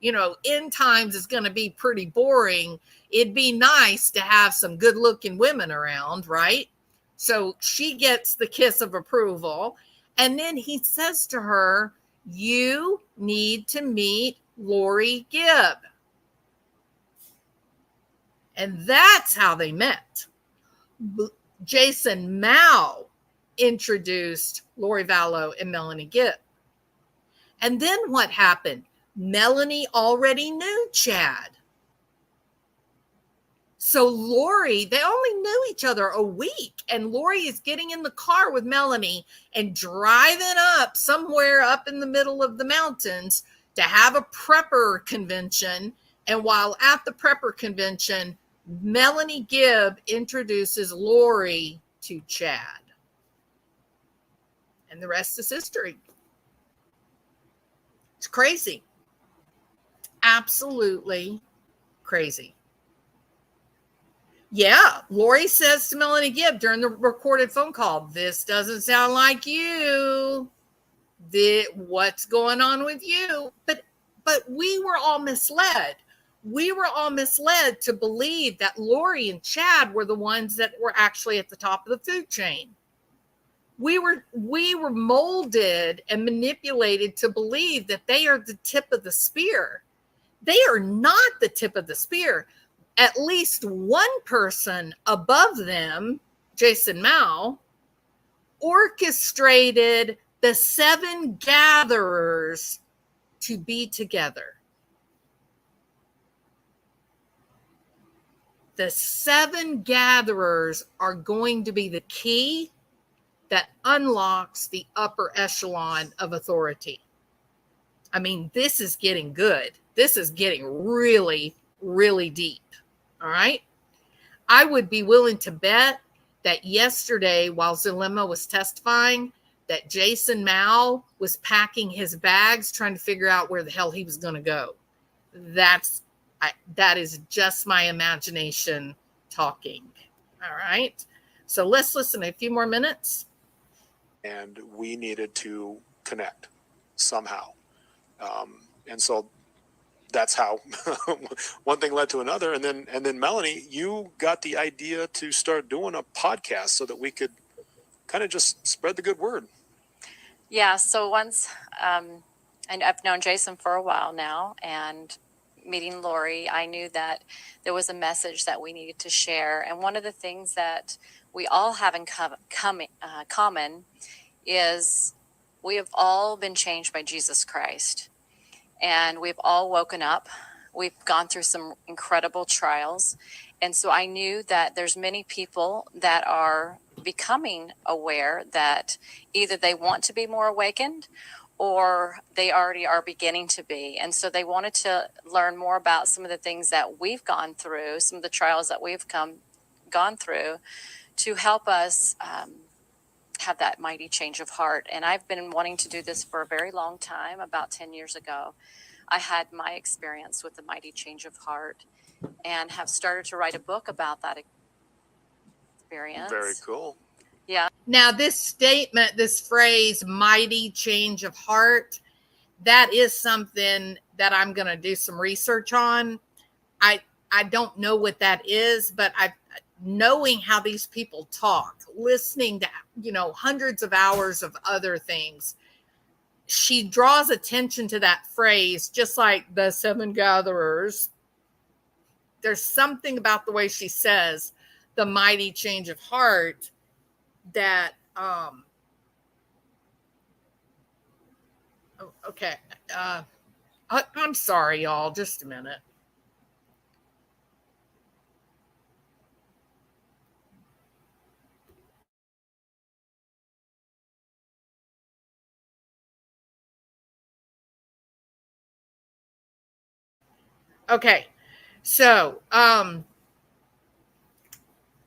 You know, end times is going to be pretty boring. It'd be nice to have some good looking women around, right? So she gets the kiss of approval. And then he says to her, you need to meet Lori Gibb. And that's how they met. Jason Mao introduced Lori Vallow and Melanie Gibb. And then what happened? Melanie already knew Chad. So Lori, they only knew each other a week. And Lori is getting in the car with Melanie and driving up somewhere up in the middle of the mountains to have a prepper convention. And while at the prepper convention, Melanie Gibb introduces Lori to Chad. And the rest is history. It's crazy. Absolutely crazy. Yeah, Lori says to Melanie Gibb during the recorded phone call, this doesn't sound like you. What's going on with you? But we were all misled. We were all misled to believe that Lori and Chad were the ones that were actually at the top of the food chain. We were molded and manipulated to believe that they are the tip of the spear. They are not the tip of the spear. At least one person above them, Jason Mao, orchestrated the 7 gatherers to be together. The 7 gatherers are going to be the key that unlocks the upper echelon of authority. I mean, this is getting good. This is getting really, really deep. All right. I would be willing to bet that yesterday, while Zulema was testifying, that Jason Mao was packing his bags, trying to figure out where the hell he was going to go. That is just my imagination talking. All right. So let's listen a few more minutes. And we needed to connect somehow. And so that's how one thing led to another. And then Melanie, you got the idea to start doing a podcast so that we could kind of just spread the good word. Yeah. So once, and I've known Jason for a while now, and meeting Lori, I knew that there was a message that we needed to share. And one of the things that we all have in common is we have all been changed by Jesus Christ. And we've all woken up. We've gone through some incredible trials. And so I knew that there's many people that are becoming aware that either they want to be more awakened or they already are beginning to be. And so they wanted to learn more about some of the things that we've gone through, some of the trials that we've gone through to help us have that mighty change of heart. And I've been wanting to do this for a very long time. About 10 years ago, I had my experience with the mighty change of heart and have started to write a book about that experience. Very cool. Yeah. Now, this statement, this phrase, mighty change of heart, that is something that I'm going to do some research on. I don't know what that is, but knowing how these people talk, listening to, hundreds of hours of other things, she draws attention to that phrase, just like the 7 gatherers. There's something about the way she says the mighty change of heart that, okay. I'm sorry, y'all. Just a minute. Okay. So,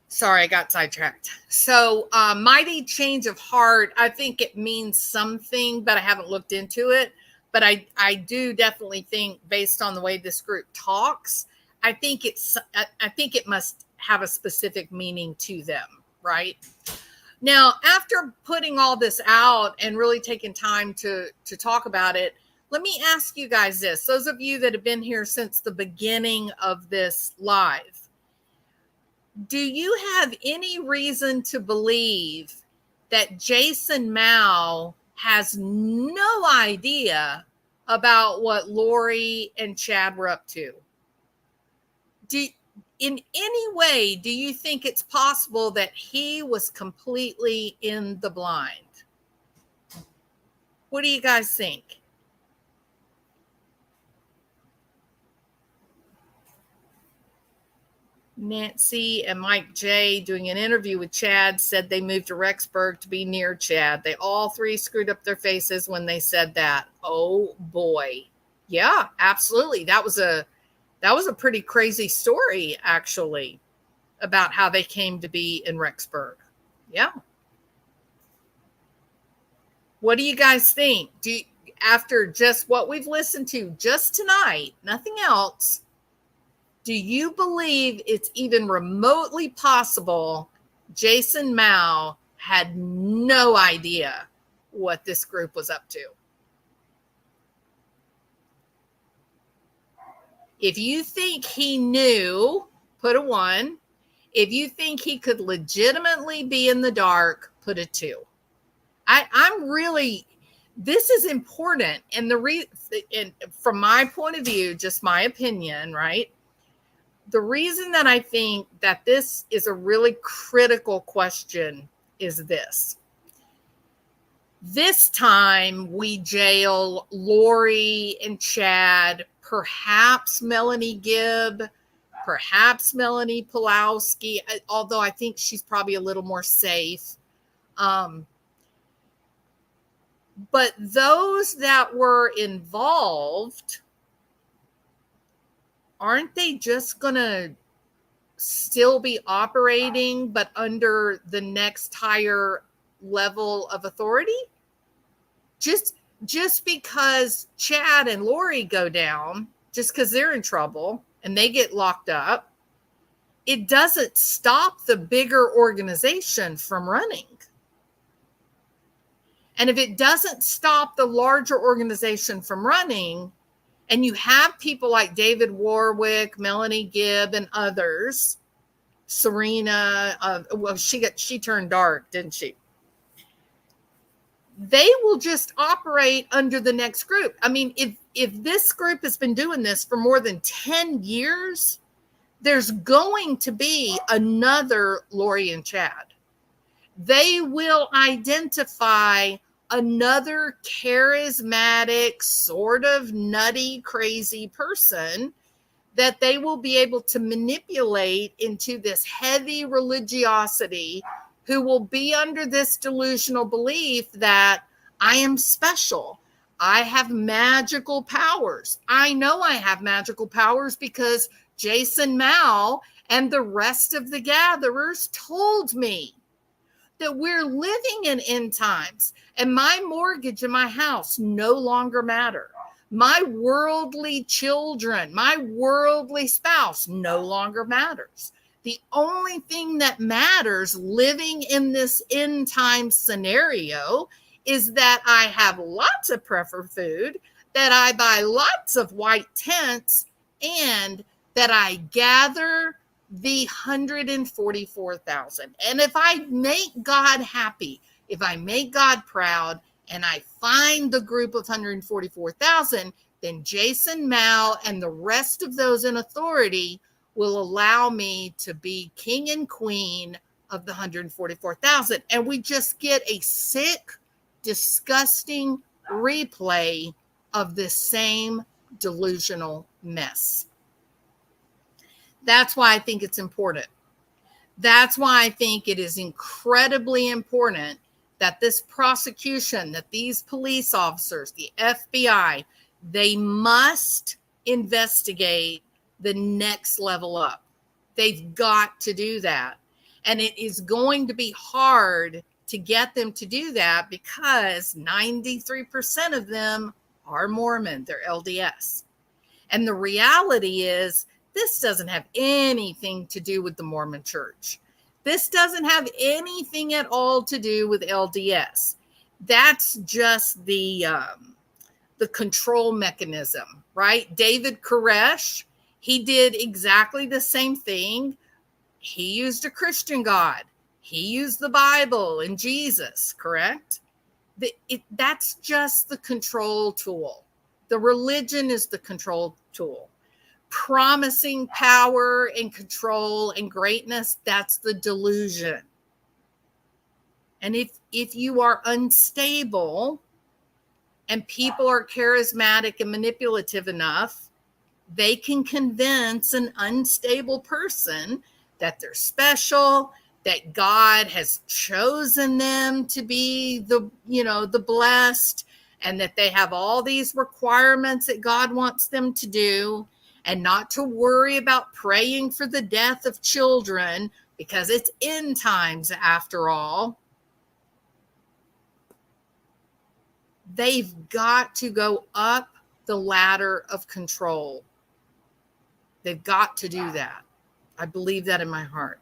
sorry, I got sidetracked. So, mighty change of heart, I think it means something, but I haven't looked into it. But I do definitely think, based on the way this group talks, I think it must have a specific meaning to them, right? Now, after putting all this out and really taking time to talk about it, let me ask you guys this. Those of you that have been here since the beginning of this live, do you have any reason to believe that Jason Mao has no idea about what Lori and Chad were up to? In any way, do you think it's possible that he was completely in the blind? What do you guys think? Nancy and Mike J, doing an interview with Chad, said they moved to Rexburg to be near Chad. They all three screwed up their faces when they said that. Oh boy. Yeah, absolutely. That was a pretty crazy story, actually, about how they came to be in Rexburg. Yeah. What do you guys think? After just what we've listened to just tonight, nothing else, do you believe it's even remotely possible Jason Mao had no idea what this group was up to? If you think he knew, put a 1. If you think he could legitimately be in the dark, put a 2. I'm really, this is important. And and from my point of view, just my opinion, right? The reason that I think that this is a really critical question is this. This time we jail Lori and Chad, perhaps Melanie Gibb, perhaps Melanie Pulowski, although I think she's probably a little more safe. But those that were involved, aren't they just going to still be operating, but under the next higher level of authority? Just because Chad and Lori go down, just because they're in trouble and they get locked up, it doesn't stop the bigger organization from running. And if it doesn't stop the larger organization from running, and you have people like David Warwick, Melanie Gibb, and others, Serena, she turned dark, didn't she? They will just operate under the next group. I mean, if this group has been doing this for more than 10 years, there's going to be another Lori and Chad. They will identify another charismatic, sort of nutty, crazy person that they will be able to manipulate into this heavy religiosity, who will be under this delusional belief that I am special. I have magical powers. I know I have magical powers because Jason Mao and the rest of the gatherers told me that we're living in end times, and my mortgage and my house no longer matter. My worldly children, my worldly spouse no longer matters. The only thing that matters living in this end time scenario is that I have lots of preferred food, that I buy lots of white tents, and that I gather the 144,000. And if I make God happy, if I make God proud, and I find the group of 144,000, then Jason Mao and the rest of those in authority will allow me to be king and queen of the 144,000. And we just get a sick, disgusting replay of this same delusional mess. That's why I think it's important. That's why I think it is incredibly important that this prosecution, that these police officers, the FBI, they must investigate the next level up. They've got to do that. And it is going to be hard to get them to do that because 93% of them are Mormon, they're LDS. And the reality is, this doesn't have anything to do with the Mormon Church. This doesn't have anything at all to do with LDS. That's just the control mechanism, right? David Koresh, he did exactly the same thing. He used a Christian God. He used the Bible and Jesus, correct? That's just the control tool. The religion is the control tool. Promising power and control and greatness, that's the delusion. And if you are unstable and people are charismatic and manipulative enough, they can convince an unstable person that they're special, that God has chosen them to be the blessed, and that they have all these requirements that God wants them to do, and not to worry about praying for the death of children because it's end times after all. They've got to go up the ladder of control. They've got to do that. I believe that in my heart.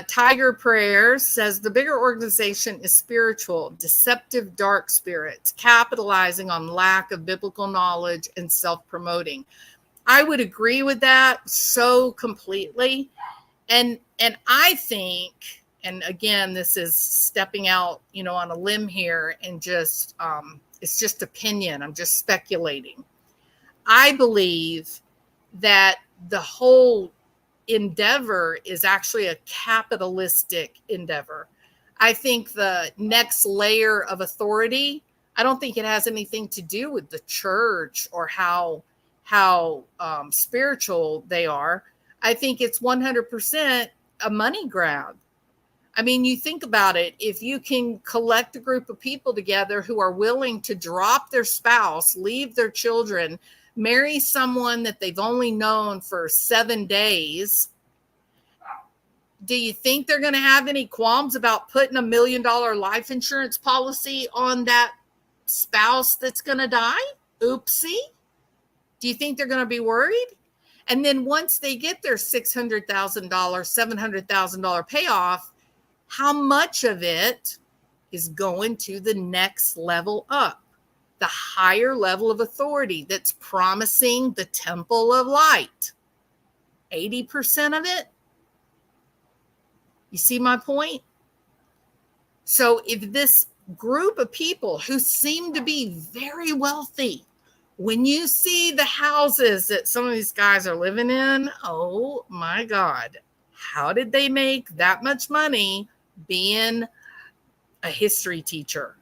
Tiger Prayers says the bigger organization is spiritual, deceptive dark spirits, capitalizing on lack of biblical knowledge and self-promoting. I would agree with that so completely. And I think, and again, this is stepping out, on a limb here and just, it's just opinion. I'm just speculating. I believe that the whole endeavor is actually a capitalistic endeavor. I think the next layer of authority, I don't think it has anything to do with the church or how spiritual they are. I think it's 100% a money grab. I mean, you think about it, if you can collect a group of people together who are willing to drop their spouse, leave their children, marry someone that they've only known for 7 days, do you think they're going to have any qualms about putting $1 million life insurance policy on that spouse that's going to die? Oopsie. Do you think they're going to be worried? And then once they get their $600,000, $700,000 payoff, how much of it is going to the next level up? The higher level of authority that's promising the temple of light. 80% of it? You see my point? So if this group of people who seem to be very wealthy, when you see the houses that some of these guys are living in, oh my God, how did they make that much money being a history teacher?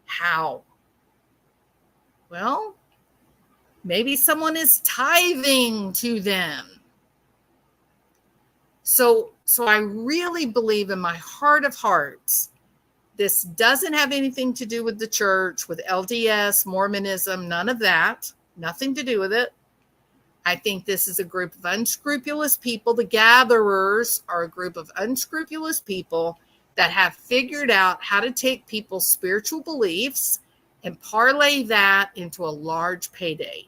How? Well, maybe someone is tithing to them. So I really believe in my heart of hearts, this doesn't have anything to do with the church, with LDS, Mormonism, none of that, nothing to do with it. I think this is a group of unscrupulous people. The gatherers are a group of unscrupulous people that have figured out how to take people's spiritual beliefs and parlay that into a large payday.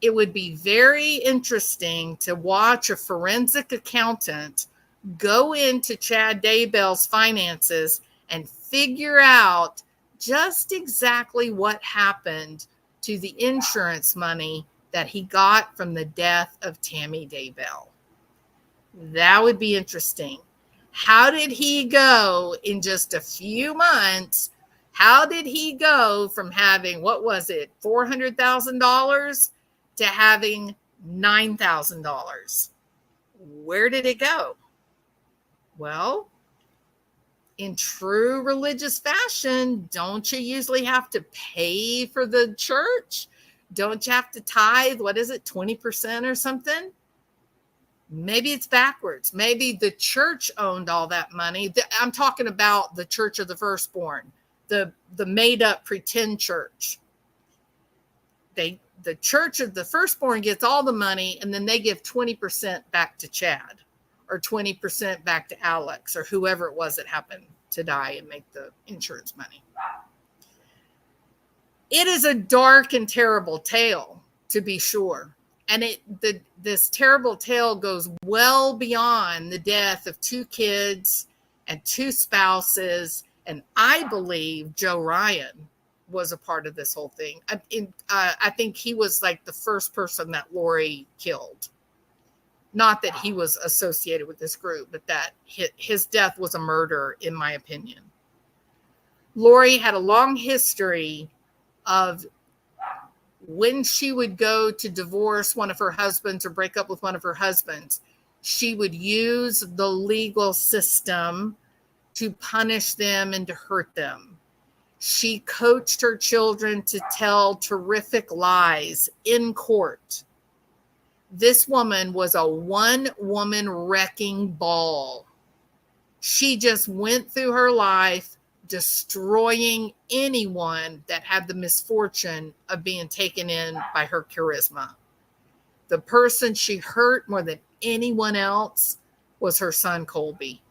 It would be very interesting to watch a forensic accountant go into Chad Daybell's finances and figure out just exactly what happened to the insurance money that he got from the death of Tammy Daybell. That would be interesting. How did he go in just a few months? How did he go from having, $400,000 to having $9,000? Where did it go? Well, in true religious fashion, don't you usually have to pay for the church? Don't you have to tithe? What is it, 20% or something? Maybe it's backwards. Maybe the church owned all that money. I'm talking about the Church of the Firstborn, the made up pretend church. The Church of the Firstborn gets all the money, and then they give 20% back to Chad, or 20% back to Alex, or whoever it was that happened to die and make the insurance money. It is a dark and terrible tale, to be sure. And this terrible tale goes well beyond the death of 2 kids and 2 spouses. And I believe Joe Ryan was a part of this whole thing. I think he was like the first person that Lori killed. Not that he was associated with this group, but that his death was a murder, in my opinion. Lori had a long history of when she would go to divorce one of her husbands or break up with one of her husbands, she would use the legal system to punish them and to hurt them. She coached her children to tell terrific lies in court. This woman was a one-woman wrecking ball. She just went through her life destroying anyone that had the misfortune of being taken in by her charisma. The person she hurt more than anyone else was her son, Colby.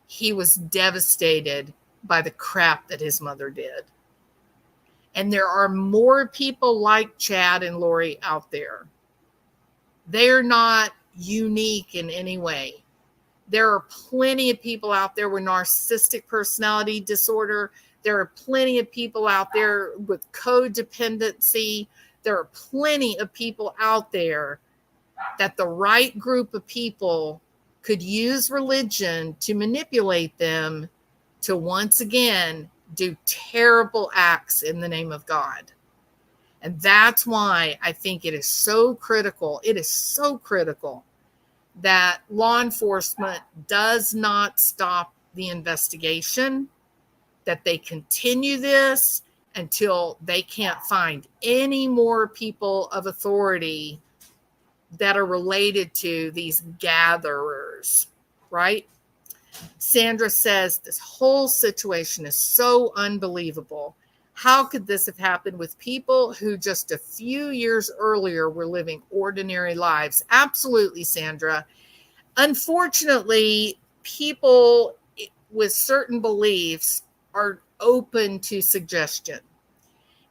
He was devastated by the crap that his mother did. And there are more people like Chad and Lori out there. They're not unique in any way. There are plenty of people out there with narcissistic personality disorder. There are plenty of people out there with codependency. There are plenty of people out there that the right group of people could use religion to manipulate them to once again do terrible acts in the name of God. And that's why I think it is so critical. It is so critical that law enforcement does not stop the investigation, that they continue this until they can't find any more people of authority that are related to these gatherers, right? Sandra says this whole situation is so unbelievable. How could this have happened with people who just a few years earlier were living ordinary lives? Absolutely, Sandra. Unfortunately, people with certain beliefs are open to suggestion.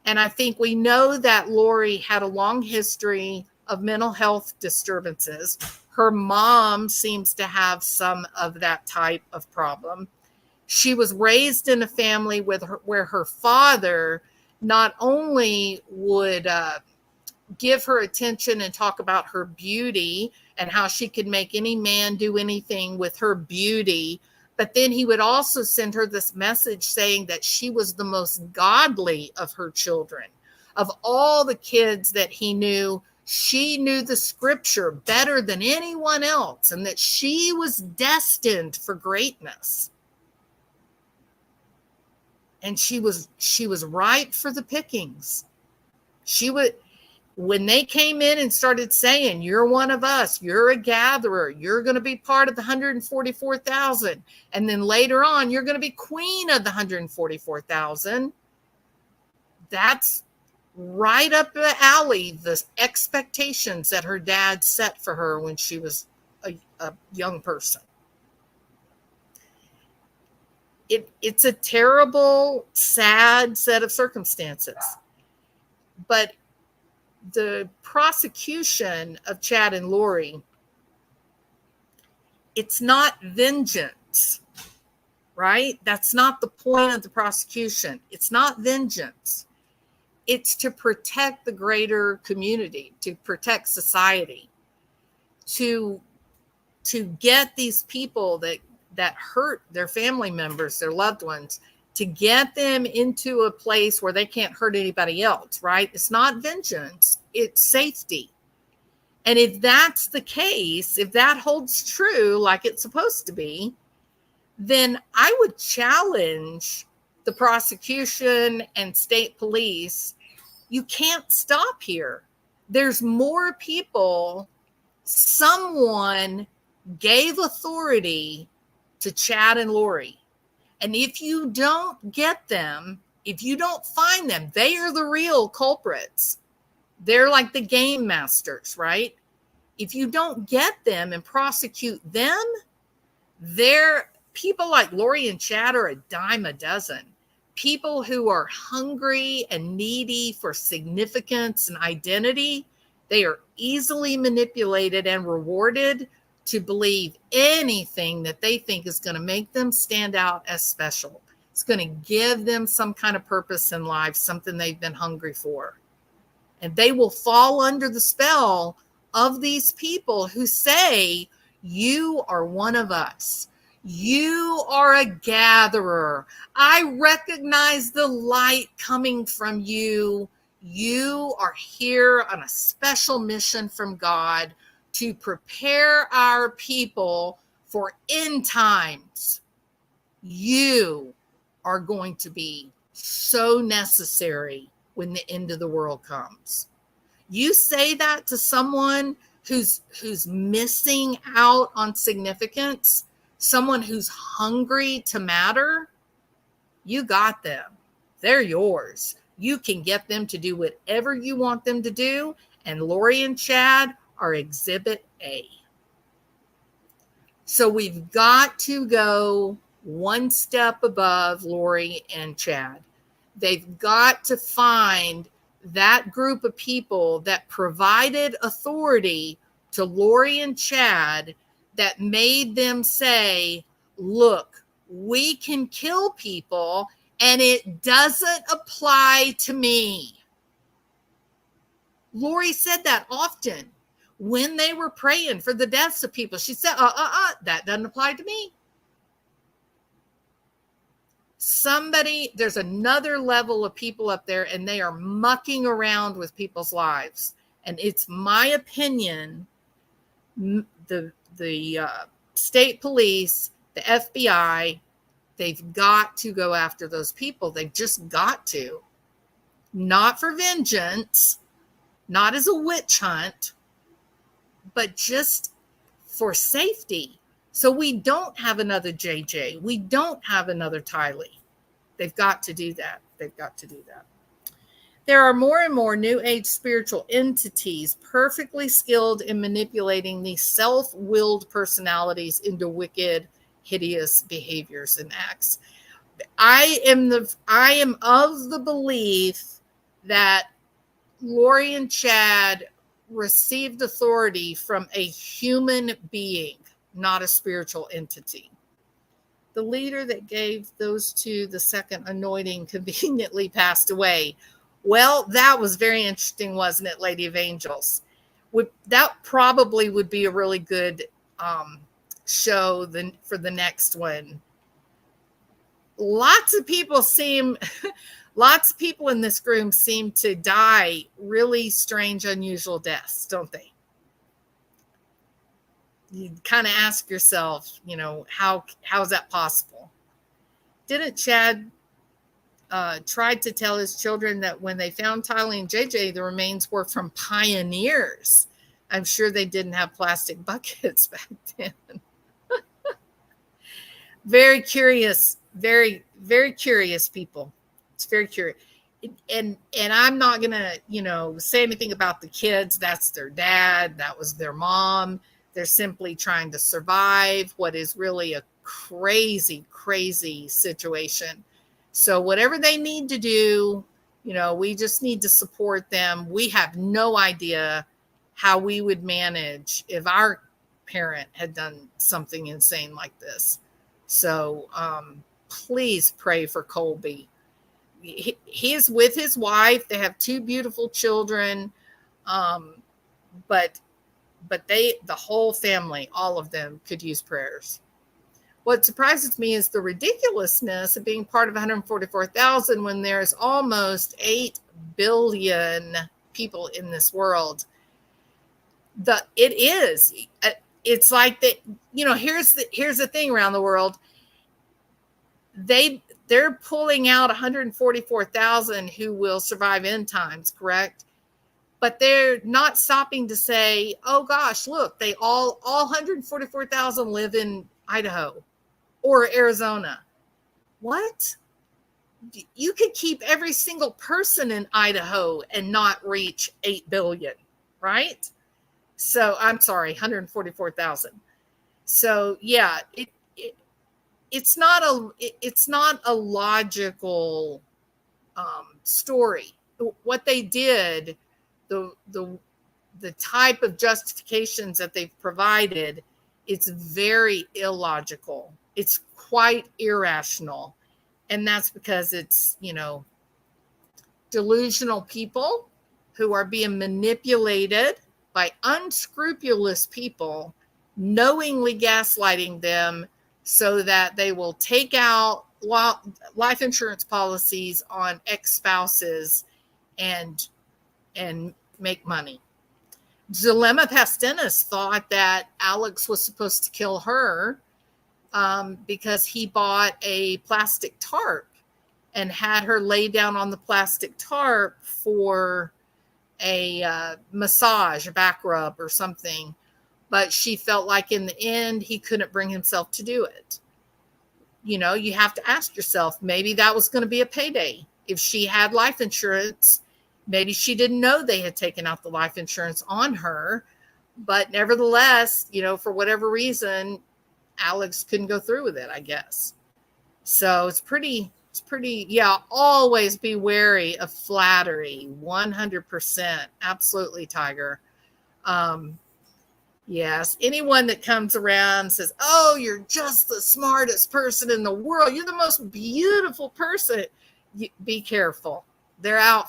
And I think we know that Lori had a long history of mental health disturbances. Her mom seems to have some of that type of problem. She was raised in a family where her father not only would give her attention and talk about her beauty and how she could make any man do anything with her beauty, but then he would also send her this message saying that she was the most godly of her children. Of all the kids that he knew, she knew the scripture better than anyone else, and that she was destined for greatness. And she was ripe for the pickings. When they came in and started saying, you're one of us, you're a gatherer, you're going to be part of the 144,000, and then later on, you're going to be queen of the 144,000, that's right up the alley, the expectations that her dad set for her when she was a young person. It's a terrible, sad set of circumstances. But the prosecution of Chad and Lori, it's not vengeance, right? That's not the point of the prosecution. It's not vengeance. It's to protect the greater community, to protect society, to get these people that hurt their family members, their loved ones, to get them into a place where they can't hurt anybody else, right? It's not vengeance, it's safety. And if that's the case, if that holds true like it's supposed to be, then I would challenge the prosecution and state police. You can't stop here. There's more people. Someone gave authority to Chad and Lori. And if you don't get them, if you don't find them, they are the real culprits. They're like the game masters, right? If you don't get them and prosecute them, they're people like Lori and Chad are a dime a dozen. People who are hungry and needy for significance and identity, they are easily manipulated and rewarded to believe anything that they think is going to make them stand out as special. It's going to give them some kind of purpose in life, something they've been hungry for. And they will fall under the spell of these people who say, you are one of us. You are a gatherer. I recognize the light coming from you. You are here on a special mission from God to prepare our people for end times. You are going to be so necessary when the end of the world comes. You say that to someone who's missing out on significance, someone who's hungry to matter, you got them. They're yours. You can get them to do whatever you want them to do. And Lori and Chad are exhibit A. So we've got to go one step above Lori and Chad. They've got to find that group of people that provided authority to Lori and Chad that made them say, look, we can kill people and it doesn't apply to me. Lori said that often when they were praying for the deaths of people. She said, that doesn't apply to me. There's another level of people up there and they are mucking around with people's lives. And it's my opinion, the state police, the FBI, they've got to go after those people. They've just got to. Not for vengeance, not as a witch hunt, but just for safety. So we don't have another JJ. We don't have another Tylee. They've got to do that. They've got to do that. There are more and more New Age spiritual entities perfectly skilled in manipulating these self-willed personalities into wicked, hideous behaviors and acts. I am of the belief that Lori and Chad received authority from a human being, not a spiritual entity. The leader that gave those two the second anointing conveniently passed away. Well, that was very interesting, wasn't it, Lady of Angels? That probably would be a really good show for the next one. Lots of people in this room seem to die really strange, unusual deaths, don't they? You kind of ask yourself, how is that possible? Didn't Chad tried to tell his children that when they found Tylee and JJ, the remains were from pioneers? I'm sure they didn't have plastic buckets back then. Very curious, very, very curious people. It's very curious. And I'm not going to, say anything about the kids. That's their dad. That was their mom. They're simply trying to survive what is really a crazy, crazy situation. So whatever they need to do, we just need to support them. We have no idea how we would manage if our parent had done something insane like this. So please pray for Colby. He's with his wife. They have two beautiful children. But the whole family, all of them could use prayers. What surprises me is the ridiculousness of being part of 144,000 when there's almost 8 billion people in this world. It's like that, here's the thing around the world. they're pulling out 144,000 who will survive end times, correct? But they're not stopping to say, oh gosh, look, they all 144,000 live in Idaho or Arizona. What? You could keep every single person in Idaho and not reach 8 billion, right? So I'm sorry, 144,000. So yeah, it's not a logical story. What they did, the type of justifications that they've provided, it's very illogical. It's quite irrational. And that's because it's, delusional people who are being manipulated by unscrupulous people, knowingly gaslighting them so that they will take out life insurance policies on ex-spouses and make money. Zulema Pastenes thought that Alex was supposed to kill her because he bought a plastic tarp and had her lay down on the plastic tarp for a massage, a back rub or something. But she felt like in the end, he couldn't bring himself to do it. You have to ask yourself, maybe that was going to be a payday. If she had life insurance, maybe she didn't know they had taken out the life insurance on her. But nevertheless, for whatever reason, Alex couldn't go through with it, I guess. So it's pretty, yeah, always be wary of flattery. 100%. Absolutely, Tiger. Yes. Anyone that comes around and says, oh, you're just the smartest person in the world. You're the most beautiful person. Be careful. They're out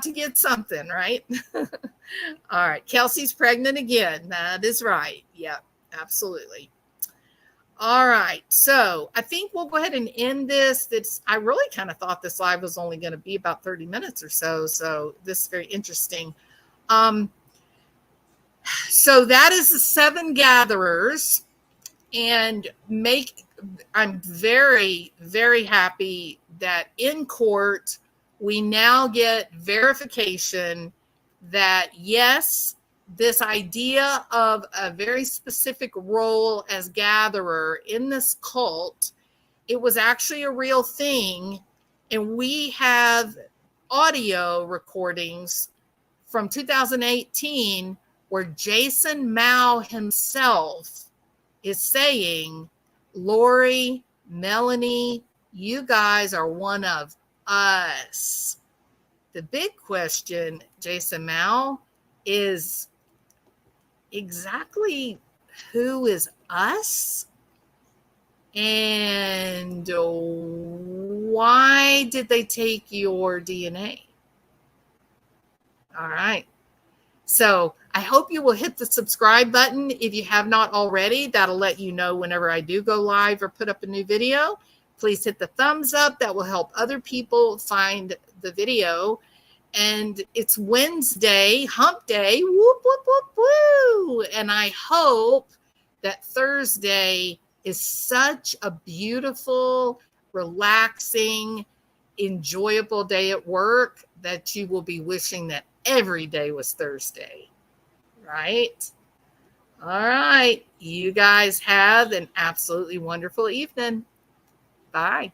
to get something, right? All right. Kelsey's pregnant again. That is right. Yeah, absolutely. All right. So I think we'll go ahead and end this. I really kind of thought this live was only going to be about 30 minutes or so. So this is very interesting. So that is the 7 gatherers, and I'm very, very happy that in court, we now get verification that yes, this idea of a very specific role as gatherer in this cult, it was actually a real thing. And we have audio recordings from 2018 where Jason Mao himself is saying, Lori, Melanie, you guys are one of us. The big question, Jason Mao, is exactly who is us? And why did they take your DNA? All right. So I hope you will hit the subscribe button if you have not already. That'll let you know whenever I do go live or put up a new video. Please hit the thumbs up. That will help other people find the video. And it's Wednesday, hump day. Whoop, whoop, whoop, woo. And I hope that Thursday is such a beautiful, relaxing, enjoyable day at work that you will be wishing that every day was Thursday, right? All right. You guys have an absolutely wonderful evening. Bye.